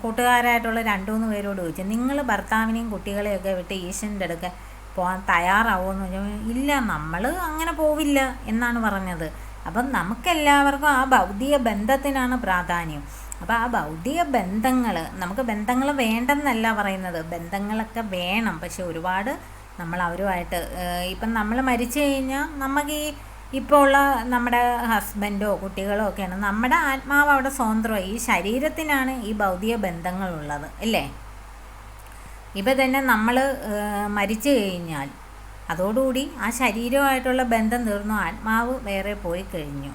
കൂട്ടുകാരായിട്ടുള്ള 2-3 പേരോട് ചോദിച്ചു, നിങ്ങൾ ഭർത്താവിനെയും കുട്ടികളെയൊക്കെ വിട്ട് ഈശ്വരൻ്റെ അടുക്ക പോകാൻ തയ്യാറാവുമെന്ന് ചോദിച്ചാൽ ഇല്ല, നമ്മൾ അങ്ങനെ പോവില്ല എന്നാണ് പറഞ്ഞത്. അപ്പം നമുക്കെല്ലാവർക്കും ആ ഭൗതിക ബന്ധത്തിനാണ് പ്രാധാന്യം. അപ്പോൾ ആ ഭൗതിക ബന്ധങ്ങൾ, നമുക്ക് ബന്ധങ്ങൾ വേണ്ടെന്നല്ല പറയുന്നത്, ബന്ധങ്ങളൊക്കെ വേണം. പക്ഷെ ഒരുപാട് നമ്മൾ അവരുമായിട്ട് ഇപ്പം നമ്മൾ മരിച്ചു കഴിഞ്ഞാൽ നമുക്ക് ഇപ്പോൾ ഉള്ള നമ്മുടെ ഹസ്ബൻഡോ കുട്ടികളോ ഒക്കെയാണ്, നമ്മുടെ ആത്മാവ് അവിടെ സ്വതന്ത്രമായി. ഈ ശരീരത്തിനാണ് ഈ ഭൗതിക ബന്ധങ്ങളുള്ളത് അല്ലേ. ഇപ്പം തന്നെ നമ്മൾ മരിച്ചു കഴിഞ്ഞാൽ അതോടുകൂടി ആ ശരീരമായിട്ടുള്ള ബന്ധം തീർന്നു, ആത്മാവ് വേറെ പോയി കഴിഞ്ഞു.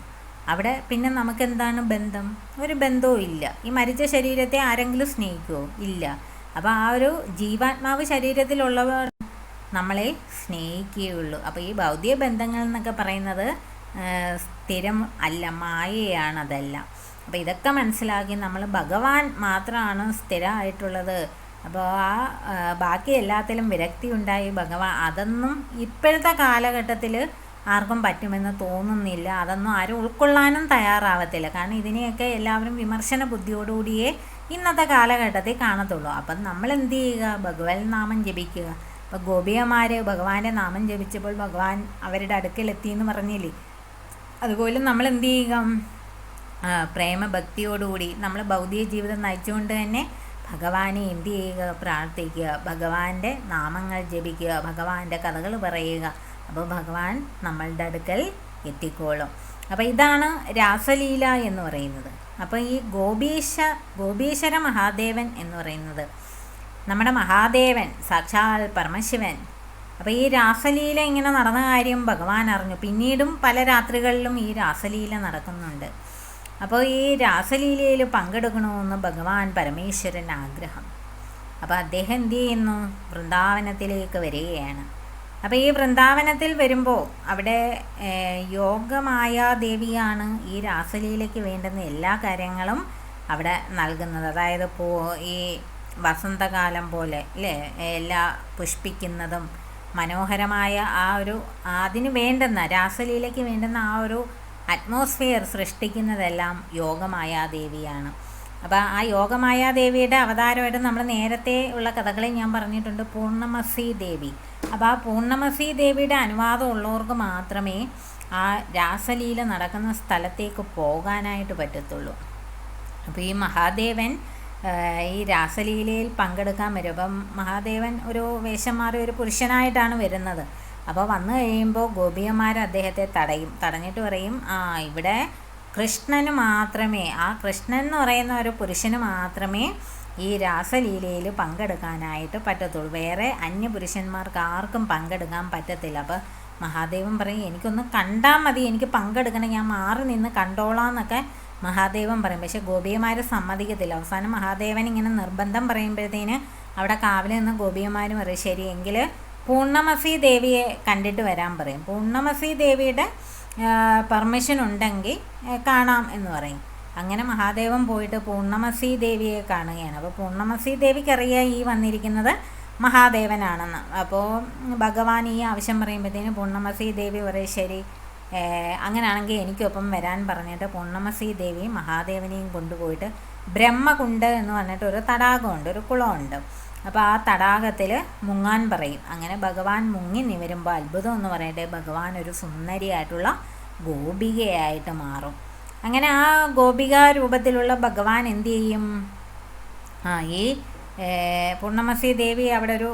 അവിടെ പിന്നെ നമുക്കെന്താണ് ബന്ധം? ഒരു ബന്ധവും ഇല്ല. ഈ മരിച്ച ശരീരത്തെ ആരെങ്കിലും സ്നേഹിക്കുമോ? ഇല്ല. അപ്പോൾ ആ ഒരു ജീവാത്മാവ് ശരീരത്തിലുള്ളവർ നമ്മളെ സ്നേഹിക്കുകയുള്ളൂ. അപ്പോൾ ഈ ഭൗതിക ബന്ധങ്ങൾ എന്നൊക്കെ പറയുന്നത് സ്ഥിരം അല്ല, മായയാണ് അതെല്ലാം. അപ്പോൾ ഇതൊക്കെ മനസ്സിലാക്കി നമ്മൾ ഭഗവാൻ മാത്രമാണ് സ്ഥിരമായിട്ടുള്ളത്. അപ്പോൾ ബാക്കി എല്ലാത്തിലും വിരക്തി ഉണ്ടായി ഭഗവാൻ, അതൊന്നും ഇപ്പോഴത്തെ കാലഘട്ടത്തിൽ ആർക്കും പറ്റുമെന്ന് തോന്നുന്നില്ല. അതൊന്നും ആരും ഉൾക്കൊള്ളാനും തയ്യാറാവത്തില്ല. കാരണം ഇതിനെയൊക്കെ എല്ലാവരും വിമർശന ബുദ്ധിയോടുകൂടിയേ ഇന്നത്തെ കാലഘട്ടത്തിൽ കാണത്തുള്ളൂ. അപ്പം നമ്മൾ എന്ത് ചെയ്യുക? ഭഗവത് നാമം ജപിക്കുക. അപ്പോൾ ഗോപികമാർ ഭഗവാന്റെ നാമം ജപിച്ചപ്പോൾ ഭഗവാൻ അവരുടെ അടുക്കലെത്തി എന്ന് പറഞ്ഞില്ലേ, അതുപോലെ നമ്മൾ എന്ത് ചെയ്യുക? പ്രേമഭക്തിയോടുകൂടി നമ്മൾ ഭൗതിക ജീവിതം നയിച്ചുകൊണ്ട് തന്നെ ഭഗവാനെ എന്ത് ചെയ്യുക? പ്രാർത്ഥിക്കുക, ഭഗവാന്റെ നാമങ്ങൾ ജപിക്കുക, ഭഗവാന്റെ കഥകൾ പറയുക. അപ്പോൾ ഭഗവാൻ നമ്മളുടെ അടുക്കൽ എത്തിക്കോളും. അപ്പോൾ ഇതാണ് രാസലീല എന്ന് പറയുന്നത്. അപ്പോൾ ഈ ഗോപീശ്വര മഹാദേവൻ എന്ന് പറയുന്നത് നമ്മുടെ മഹാദേവൻ, സാക്ഷാൽ പരമശിവൻ. അപ്പോൾ ഈ രാസലീല ഇങ്ങനെ നടന്ന കാര്യം ഭഗവാൻ അറിഞ്ഞു. പിന്നീടും പല രാത്രികളിലും ഈ രാസലീല നടക്കുന്നുണ്ട്. അപ്പോൾ ഈ രാസലീലയിൽ പങ്കെടുക്കണമെന്ന് ഭഗവാൻ പരമേശ്വരൻ ആഗ്രഹം. അപ്പോൾ അദ്ദേഹം എന്ത് ചെയ്യുന്നു? വൃന്ദാവനത്തിലേക്ക് വരികയാണ്. അപ്പോൾ ഈ വൃന്ദാവനത്തിൽ വരുമ്പോൾ അവിടെ യോഗമായാദേവിയാണ് ഈ രാസലീലയ്ക്ക് വേണ്ടുന്ന എല്ലാ കാര്യങ്ങളും അവിടെ നൽകുന്നത്. അതായത് ഈ വസന്തകാലം പോലെ അല്ലേ, എല്ലാ പുഷ്പിക്കുന്നതും മനോഹരമായ അതിന് വേണ്ടുന്ന രാസലീലയ്ക്ക് വേണ്ടുന്ന ആ ഒരു അറ്റ്മോസ്ഫിയർ സൃഷ്ടിക്കുന്നതെല്ലാം യോഗമായാദേവിയാണ്. അപ്പോൾ ആ യോഗമായാദേവിയുടെ അവതാരമായിട്ട് നമ്മൾ നേരത്തെ ഉള്ള കഥകളിൽ ഞാൻ പറഞ്ഞിട്ടുണ്ട്, പൂർണ്ണമസി ദേവി. അപ്പോൾ ആ പൂർണ്ണമസി ദേവിയുടെ അനുവാദം ഉള്ളവർക്ക് മാത്രമേ ആ രാസലീല നടക്കുന്ന സ്ഥലത്തേക്ക് പോകാനായിട്ട് പറ്റത്തുള്ളൂ. അപ്പോൾ ഈ മഹാദേവൻ ഈ രാസലീലയിൽ പങ്കെടുക്കാൻ വരും. അപ്പം മഹാദേവൻ ഒരു വേഷം മാറി ഒരു പുരുഷനായിട്ടാണ് വരുന്നത്. അപ്പോൾ വന്നു കഴിയുമ്പോൾ ഗോപികമാർ അദ്ദേഹത്തെ തടഞ്ഞിട്ട് പറയും, ഇവിടെ കൃഷ്ണന് മാത്രമേ, ആ കൃഷ്ണൻ എന്ന് പറയുന്ന ഒരു പുരുഷന് മാത്രമേ ഈ രാസലീലയിൽ പങ്കെടുക്കാനായിട്ട് പറ്റത്തുള്ളൂ. വേറെ അന്യപുരുഷന്മാർക്ക് ആർക്കും പങ്കെടുക്കാൻ പറ്റത്തില്ല. അപ്പോൾ മഹാദേവൻ പറയും, എനിക്കൊന്ന് കണ്ടാൽ മതി, എനിക്ക് പങ്കെടുക്കണം, ഞാൻ മാറി നിന്ന് കണ്ടോളാം എന്നൊക്കെ മഹാദേവൻ പറയും. പക്ഷെ ഗോപികമാർ സമ്മതിക്കത്തില്ല. അവസാനം മഹാദേവൻ ഇങ്ങനെ നിർബന്ധം പറയുമ്പോഴത്തേന് അവിടെ കാവൽ നിന്ന് ഗോപികമാർ പറയും ശരി എങ്കിൽ പൂർണ്ണമസി ദേവിയെ കണ്ടിട്ട് വരാൻ പറയും. പൂർണ്ണമസി ദേവിയുടെ പെർമിഷൻ ഉണ്ടെങ്കിൽ കാണാം എന്ന് പറയും. അങ്ങനെ മഹാദേവൻ പോയിട്ട് പൂർണ്ണമസി ദേവിയെ കാണുകയാണ്. അപ്പോൾ പൂർണ്ണമസി ദേവിക്കറിയാം ഈ വന്നിരിക്കുന്നത് മഹാദേവനാണെന്ന്. അപ്പോൾ ഭഗവാൻ ഈ ആവശ്യം പറയുമ്പോഴത്തേന് പൂർണ്ണമസി ദേവി പറയും ശരി അങ്ങനെയാണെങ്കിൽ എനിക്കൊപ്പം വരാൻ പറഞ്ഞിട്ട് പൂർണ്ണമസി ദേവി മഹാദേവനെയും കൊണ്ടുപോയിട്ട് ബ്രഹ്മകുണ്ട് എന്ന് പറഞ്ഞിട്ട് ഒരു തടാകമുണ്ട്, ഒരു കുളമുണ്ട്. അപ്പോൾ ആ തടാകത്തിൽ മുങ്ങാൻ പറയും. അങ്ങനെ ഭഗവാൻ മുങ്ങി നിവരുമ്പോൾ അത്ഭുതം എന്ന് പറയട്ടെ, ഭഗവാൻ ഒരു സുന്ദരിയായിട്ടുള്ള ഗോപികയായിട്ട് മാറും. അങ്ങനെ ആ ഗോപിക രൂപത്തിലുള്ള ഭഗവാൻ എന്തു ചെയ്യും, ഈ പൂർണ്ണമസി ദേവി അവിടെ ഒരു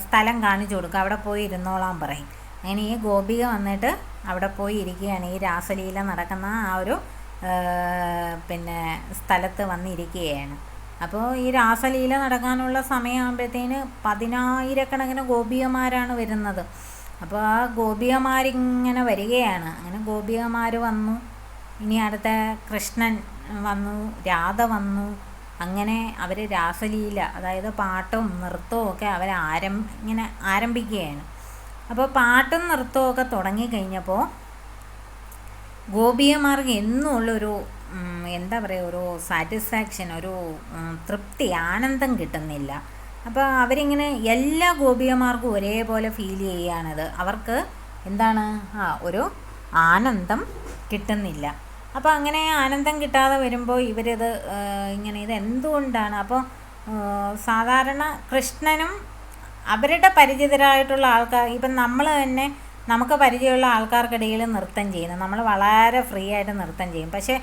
സ്ഥലം കാണിച്ചു കൊടുക്കുക, അവിടെ പോയി ഇരുന്നോളാൻ പറയും. അങ്ങനെ ഈ ഗോപിക വന്നിട്ട് അവിടെ പോയി ഇരിക്കുകയാണ്. ഈ രാസലീല നടക്കുന്ന ആ ഒരു സ്ഥലത്ത് വന്നിരിക്കുകയാണ്. അപ്പോൾ ഈ രാസലീല നടക്കാനുള്ള സമയമാകുമ്പോഴത്തേന് 10,000 ഗോപികമാരാണ് വരുന്നത്. അപ്പോൾ ആ ഗോപികമാരിങ്ങനെ വരികയാണ്. അങ്ങനെ ഗോപികമാർ വന്നു. ഇനി അടുത്ത കൃഷ്ണൻ വന്നു, രാധ വന്നു. അങ്ങനെ അവർ രാസലീല, അതായത് പാട്ടും നൃത്തവും ഒക്കെ അവർ ഇങ്ങനെ ആരംഭിക്കുകയാണ്. അപ്പോൾ പാട്ടും നൃത്തവും ഒക്കെ തുടങ്ങിക്കഴിഞ്ഞപ്പോൾ ഗോപികമാർക്ക് എന്നുള്ളൊരു എന്താ പറയുക, ഒരു സാറ്റിസ്ഫാക്ഷൻ, ഒരു തൃപ്തി, ആനന്ദം കിട്ടുന്നില്ല. അപ്പോൾ അവരിങ്ങനെ എല്ലാ ഗോപികമാർക്കും ഒരേപോലെ ഫീൽ ചെയ്യുകയാണത്. അവർക്ക് എന്താണ് ഒരു ആനന്ദം കിട്ടുന്നില്ല. അപ്പോൾ അങ്ങനെ ആനന്ദം കിട്ടാതെ വരുമ്പോൾ ഇവരിത് ഇങ്ങനെ ഇത് എന്തുകൊണ്ടാണ്? അപ്പോൾ സാധാരണ കൃഷ്ണനും അവരുടെ പരിചിതരായിട്ടുള്ള ആൾക്കാർ, ഇപ്പം നമ്മൾ തന്നെ നമുക്ക് പരിചയമുള്ള ആൾക്കാർക്കിടയിൽ നൃത്തം ചെയ്യുന്നു, നമ്മൾ വളരെ ഫ്രീ ആയിട്ട് നൃത്തം ചെയ്യും. പക്ഷേ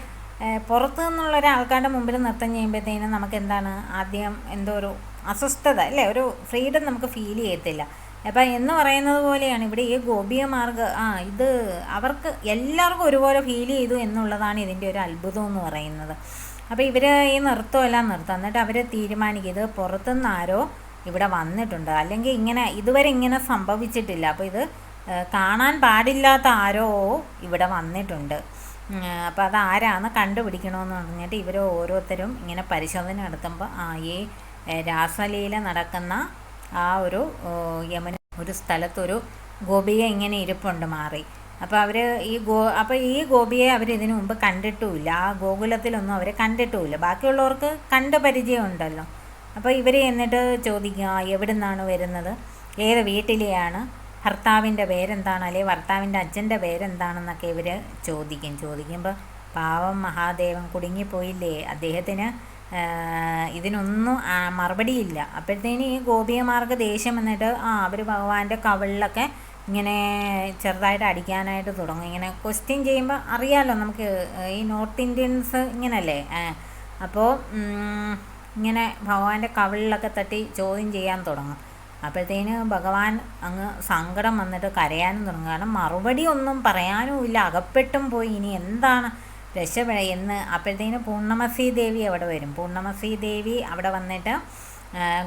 പുറത്തു നിന്നുള്ള ഒരാൾക്കാരുടെ മുമ്പിൽ നൃത്തം ചെയ്യുമ്പോഴത്തേനും നമുക്ക് എന്താണ് ആദ്യം എന്തോ ഒരു അസ്വസ്ഥത അല്ലേ, ഒരു ഫ്രീഡം നമുക്ക് ഫീൽ ചെയ്യത്തില്ല. അപ്പം എന്ന് പറയുന്നത് പോലെയാണ് ഇവിടെ ഈ ഗോപികമാർക്ക് ഇത് അവർക്ക് എല്ലാവർക്കും ഒരുപോലെ ഫീൽ ചെയ്തു എന്നുള്ളതാണ് ഇതിൻ്റെ ഒരു അത്ഭുതം എന്ന് പറയുന്നത്. അപ്പോൾ ഇവർ ഈ നൃത്തമെല്ലാം നിർത്തും. എന്നിട്ട് അവർ തീരുമാനിക്കും ഇത് പുറത്തുനിന്ന് ആരോ ഇവിടെ വന്നിട്ടുണ്ട്, അല്ലെങ്കിൽ ഇതുവരെ ഇങ്ങനെ സംഭവിച്ചിട്ടില്ല. അപ്പോൾ ഇത് കാണാൻ പാടില്ലാത്ത ആരോ ഇവിടെ വന്നിട്ടുണ്ട്. അപ്പോൾ അതാരാന്ന് കണ്ടുപിടിക്കണമെന്ന് പറഞ്ഞിട്ട് ഇവർ ഓരോരുത്തരും ഇങ്ങനെ പരിശോധന നടത്തുമ്പോൾ ഈ രാസലീല നടക്കുന്ന ആ ഒരു യമുന ഒരു സ്ഥലത്തൊരു ഗോപിയെ ഇങ്ങനെ ഇരിപ്പുണ്ട് മാറി. അപ്പോൾ അവർ ഈ ഗോപിയെ അവർ ഇതിനു മുമ്പ് കണ്ടിട്ടുമില്ല, ആ ഗോകുലത്തിലൊന്നും അവർ കണ്ടിട്ടുമില്ല. ബാക്കിയുള്ളവർക്ക് കണ്ട് പരിചയമുണ്ടല്ലോ. അപ്പോൾ ഇവർ എന്നിട്ട് ചോദിക്കുക എവിടെ നിന്നാണ് വരുന്നത്, ഏത് വീട്ടിലെയാണ്, ഭർത്താവിൻ്റെ പേരെന്താണ്, അല്ലെങ്കിൽ ഭർത്താവിൻ്റെ അച്ഛൻ്റെ പേരെന്താണെന്നൊക്കെ ഇവർ ചോദിക്കുമ്പോൾ പാവം മഹാദേവൻ കുടുങ്ങിപ്പോയില്ലേ, അദ്ദേഹത്തിന് ഇതിനൊന്നും മറുപടിയില്ല. അപ്പോഴത്തേന് ഈ ഗോപികമാർക്ക് ദേഷ്യം വന്നിട്ട് അവർ ഭഗവാന്റെ കവിളിലൊക്കെ ഇങ്ങനെ ചെറുതായിട്ട് അടിക്കാനായിട്ട് തുടങ്ങും. ഇങ്ങനെ ക്വസ്റ്റ്യൻ ചെയ്യുമ്പോൾ അറിയാമല്ലോ നമുക്ക്, ഈ നോർത്ത് ഇന്ത്യൻസ് ഇങ്ങനല്ലേ. അപ്പോൾ ഇങ്ങനെ ഭഗവാന്റെ കവിളിലൊക്കെ തട്ടി ചോദ്യം ചെയ്യാൻ തുടങ്ങും. അപ്പോഴത്തേന് ഭഗവാൻ അങ്ങ് സങ്കടം വന്നിട്ട് കരയാനും തുടങ്ങും. കാരണം മറുപടി ഒന്നും പറയാനും ഇല്ല, അകപ്പെട്ടും പോയി. ഇനി എന്താണ് എന്ന് അപ്പോഴത്തേന് പൂർണ്ണമസി ദേവി അവിടെ വരും. പൂർണ്ണമസി ദേവി അവിടെ വന്നിട്ട്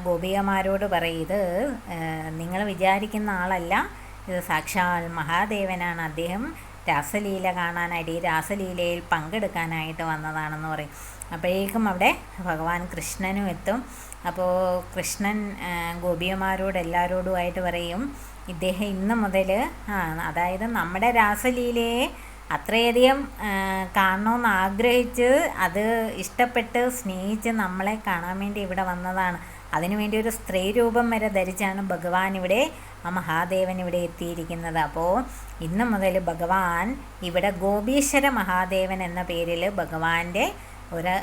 ഗോപികമാരോട് പറയും ഇത് നിങ്ങൾ വിചാരിക്കുന്ന ആളല്ല, ഇത് സാക്ഷാൽ മഹാദേവനാണ്, അദ്ദേഹം രാസലീല കാണാനായിട്ട് ഈ രാസലീലയിൽ പങ്കെടുക്കാനായിട്ട് വന്നതാണെന്ന് പറയും. അപ്പോഴേക്കും അവിടെ ഭഗവാൻ കൃഷ്ണനും എത്തും. അപ്പോൾ കൃഷ്ണൻ ഗോപികമാരോട് എല്ലാവരോടുമായിട്ട് പറയും ഇദ്ദേഹം ഇന്ന് മുതൽ അതായത് നമ്മുടെ രാസലീലയെ അത്രയധികം കാണണമെന്ന് ആഗ്രഹിച്ച് അത് ഇഷ്ടപ്പെട്ട് സ്നേഹിച്ച് നമ്മളെ കാണാൻ വേണ്ടി ഇവിടെ വന്നതാണ്. അതിനുവേണ്ടി ഒരു സ്ത്രീ രൂപം വരെ ധരിച്ചാണ് ഭഗവാൻ ഇവിടെ മഹാദേവൻ ഇവിടെ എത്തിയിരിക്കുന്നത്. അപ്പോൾ ഇന്ന് മുതൽ ഭഗവാൻ ഇവിടെ ഗോപീശ്വര മഹാദേവൻ എന്ന പേരിൽ ഭഗവാന്റെ ഒരു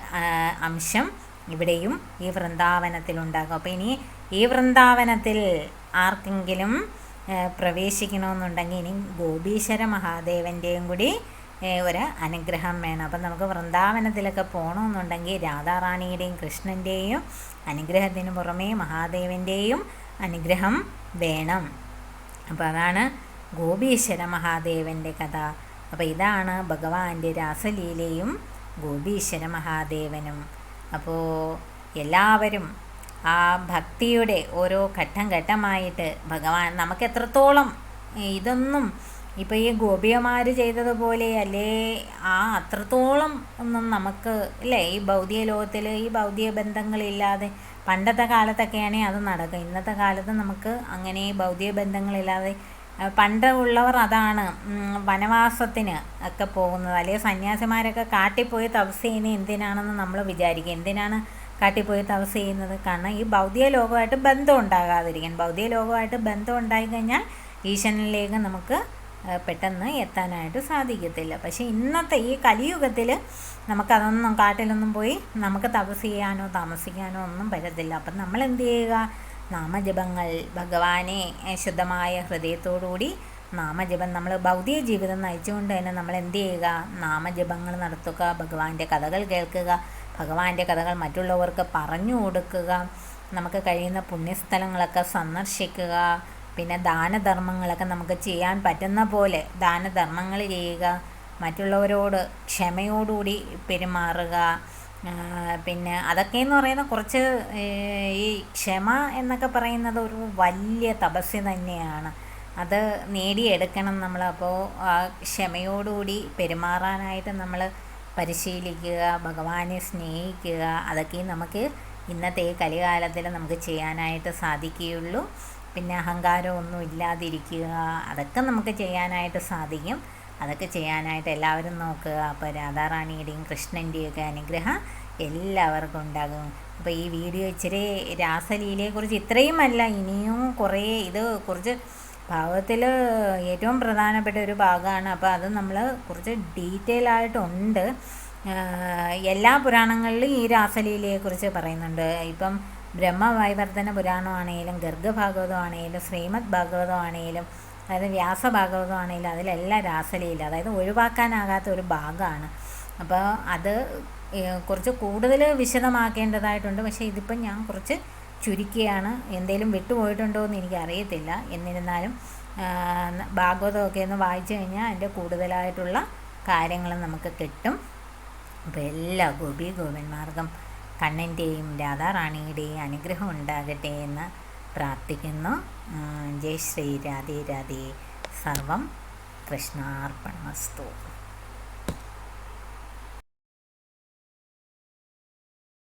അംശം ഇവിടെയും ഈ വൃന്ദാവനത്തിലുണ്ടാകും. അപ്പോൾ ഇനി ഈ വൃന്ദാവനത്തിൽ ആർക്കെങ്കിലും പ്രവേശിക്കണമെന്നുണ്ടെങ്കിൽ ഇനി ഗോപീശ്വര മഹാദേവൻ്റെയും കൂടി ഒരു അനുഗ്രഹം വേണം. അപ്പം നമുക്ക് വൃന്ദാവനത്തിലൊക്കെ പോകണമെന്നുണ്ടെങ്കിൽ രാധാറാണിയുടെയും കൃഷ്ണൻ്റെയും അനുഗ്രഹത്തിന് പുറമേ മഹാദേവൻ്റെയും അനുഗ്രഹം വേണം. അപ്പോൾ അതാണ് ഗോപീശ്വര മഹാദേവൻ്റെ കഥ. അപ്പോൾ ഇതാണ് ഭഗവാന്റെ രാസലീലയും ഗോപീശ്വര മഹാദേവനും. അപ്പോൾ എല്ലാവരും ആ ഭക്തിയുടെ ഓരോ ഘട്ടം ഘട്ടമായിട്ട് ഭഗവാൻ നമുക്ക് എത്രത്തോളം ഇതൊന്നും ഇപ്പോൾ ഈ ഗോപികമാർ ചെയ്തതുപോലെ അല്ലേ അത്രത്തോളം ഒന്നും നമുക്ക് ഇല്ലേ ഈ ഭൗതിക ലോകത്തിൽ ഈ ഭൗതിക ബന്ധങ്ങളില്ലാതെ പണ്ടത്തെ കാലത്തൊക്കെയാണെങ്കിൽ അത് നടക്കും. ഇന്നത്തെ കാലത്ത് നമുക്ക് അങ്ങനെ ഭൗതിക ബന്ധങ്ങളില്ലാതെ പണ്ട് ഉള്ളവർ അതാണ് വനവാസത്തിന് ഒക്കെ പോകുന്നത്. അല്ലെങ്കിൽ സന്യാസിമാരൊക്കെ കാട്ടിപ്പോയി തപസ് ചെയ്യുന്നത് എന്തിനാണെന്ന് നമ്മൾ വിചാരിക്കും. എന്തിനാണ് കാട്ടിപ്പോയി തപസ് ചെയ്യുന്നത്? കാരണം ഈ ഭൗതിക ലോകമായിട്ട് ബന്ധം ഉണ്ടാകാതിരിക്കാൻ. ഭൗതിക ലോകമായിട്ട് ബന്ധം ഉണ്ടായിക്കഴിഞ്ഞാൽ ഈശ്വരനിലേക്ക് നമുക്ക് പെട്ടെന്ന് എത്താനായിട്ട് സാധിക്കത്തില്ല. പക്ഷേ ഇന്നത്തെ ഈ കലിയുഗത്തിൽ നമുക്കതൊന്നും കാട്ടിലൊന്നും പോയി നമുക്ക് തപസ് ചെയ്യാനോ താമസിക്കാനോ ഒന്നും പറ്റത്തില്ല. അപ്പം നമ്മൾ എന്ത് ചെയ്യുക? നാമജപങ്ങൾ ഭഗവാനെ ശുദ്ധമായ ഹൃദയത്തോടുകൂടി നാമജപം നമ്മൾ ഭൗതിക ജീവിതം നയിച്ചുകൊണ്ട് തന്നെ നമ്മൾ എന്ത് ചെയ്യുക? നാമജപങ്ങൾ നടത്തുക, ഭഗവാന്റെ കഥകൾ കേൾക്കുക, ഭഗവാന്റെ കഥകൾ മറ്റുള്ളവർക്ക് പറഞ്ഞു കൊടുക്കുക, നമുക്ക് കഴിയുന്ന പുണ്യസ്ഥലങ്ങളൊക്കെ സന്ദർശിക്കുക, പിന്നെ ദാനധർമ്മങ്ങളൊക്കെ നമുക്ക് ചെയ്യാൻ പറ്റുന്ന പോലെ ദാനധർമ്മങ്ങൾ ചെയ്യുക, മറ്റുള്ളവരോട് ക്ഷമയോടുകൂടി പെരുമാറുക. പിന്നെ അതൊക്കെയെന്ന് പറയുന്നത് കുറച്ച് ഈ ക്ഷമ എന്നൊക്കെ പറയുന്നത് ഒരു വലിയ തപസ്യ തന്നെയാണ്. അത് നേടിയെടുക്കണം നമ്മൾ. അപ്പോൾ ആ ക്ഷമയോടുകൂടി പെരുമാറാനായിട്ട് നമ്മൾ പരിശീലിക്കുക, ഭഗവാനെ സ്നേഹിക്കുക. അതൊക്കെ നമുക്ക് ഇന്നത്തെ ഈ കലികാലത്തിൽ നമുക്ക് ചെയ്യാനായിട്ട് സാധിക്കുകയുള്ളൂ. പിന്നെ അഹങ്കാരമൊന്നും ഇല്ലാതിരിക്കുക, അതൊക്കെ നമുക്ക് ചെയ്യാനായിട്ട് സാധിക്കും. അതൊക്കെ ചെയ്യാനായിട്ട് എല്ലാവരും നോക്കുക. അപ്പോൾ രാധാറാണിയുടെയും കൃഷ്ണൻ്റെയൊക്കെ അനുഗ്രഹം എല്ലാവർക്കും ഉണ്ടാകും. അപ്പോൾ ഈ വീഡിയോ ഇച്ചിരി രാസലീലയെക്കുറിച്ച് ഇത്രയുമല്ല, ഇനിയും കുറേ ഇത് കുറച്ച് ഭാഗത്തിൽ ഏറ്റവും പ്രധാനപ്പെട്ട ഒരു ഭാഗമാണ്. അപ്പോൾ അത് നമ്മൾ കുറച്ച് ഡീറ്റെയിൽ ആയിട്ടുണ്ട്. എല്ലാ പുരാണങ്ങളിലും ഈ രാസലീലയെക്കുറിച്ച് പറയുന്നുണ്ട്. ഇപ്പം ബ്രഹ്മവൈവർത്തന പുരാണമാണെങ്കിലും ഗർഗഭാഗവതമാണെങ്കിലും ശ്രീമദ് ഭാഗവതമാണെങ്കിലും അതായത് വ്യാസഭാഗവതമാണെങ്കിലും അതിലെല്ലാം രാസലീല അതായത് ഒഴിവാക്കാനാകാത്ത ഒരു ഭാഗമാണ്. അപ്പോൾ അത് കുറച്ച് കൂടുതൽ വിശദമാക്കേണ്ടതായിട്ടുണ്ട്. പക്ഷേ ഇതിപ്പം ഞാൻ കുറച്ച് ചുരുക്കിയാണ്. എന്തെങ്കിലും വിട്ടുപോയിട്ടുണ്ടോ എന്ന് എനിക്കറിയത്തില്ല. എന്നിരുന്നാലും ഭാഗവതമൊക്കെ ഒന്ന് വായിച്ചു കഴിഞ്ഞാൽ അതിൻ്റെ കൂടുതലായിട്ടുള്ള കാര്യങ്ങൾ നമുക്ക് കിട്ടും. അപ്പോൾ എല്ലാ ഗോപന്മാർക്കും കണ്ണൻ്റെയും രാധാറാണിയുടെയും അനുഗ്രഹം ഉണ്ടാകട്ടെ എന്ന് പ്രാർത്ഥിക്കുന്നു. ജയ് ശ്രീ രാധേ രാധേ. സർവം കൃഷ്ണാർപ്പണമസ്തു.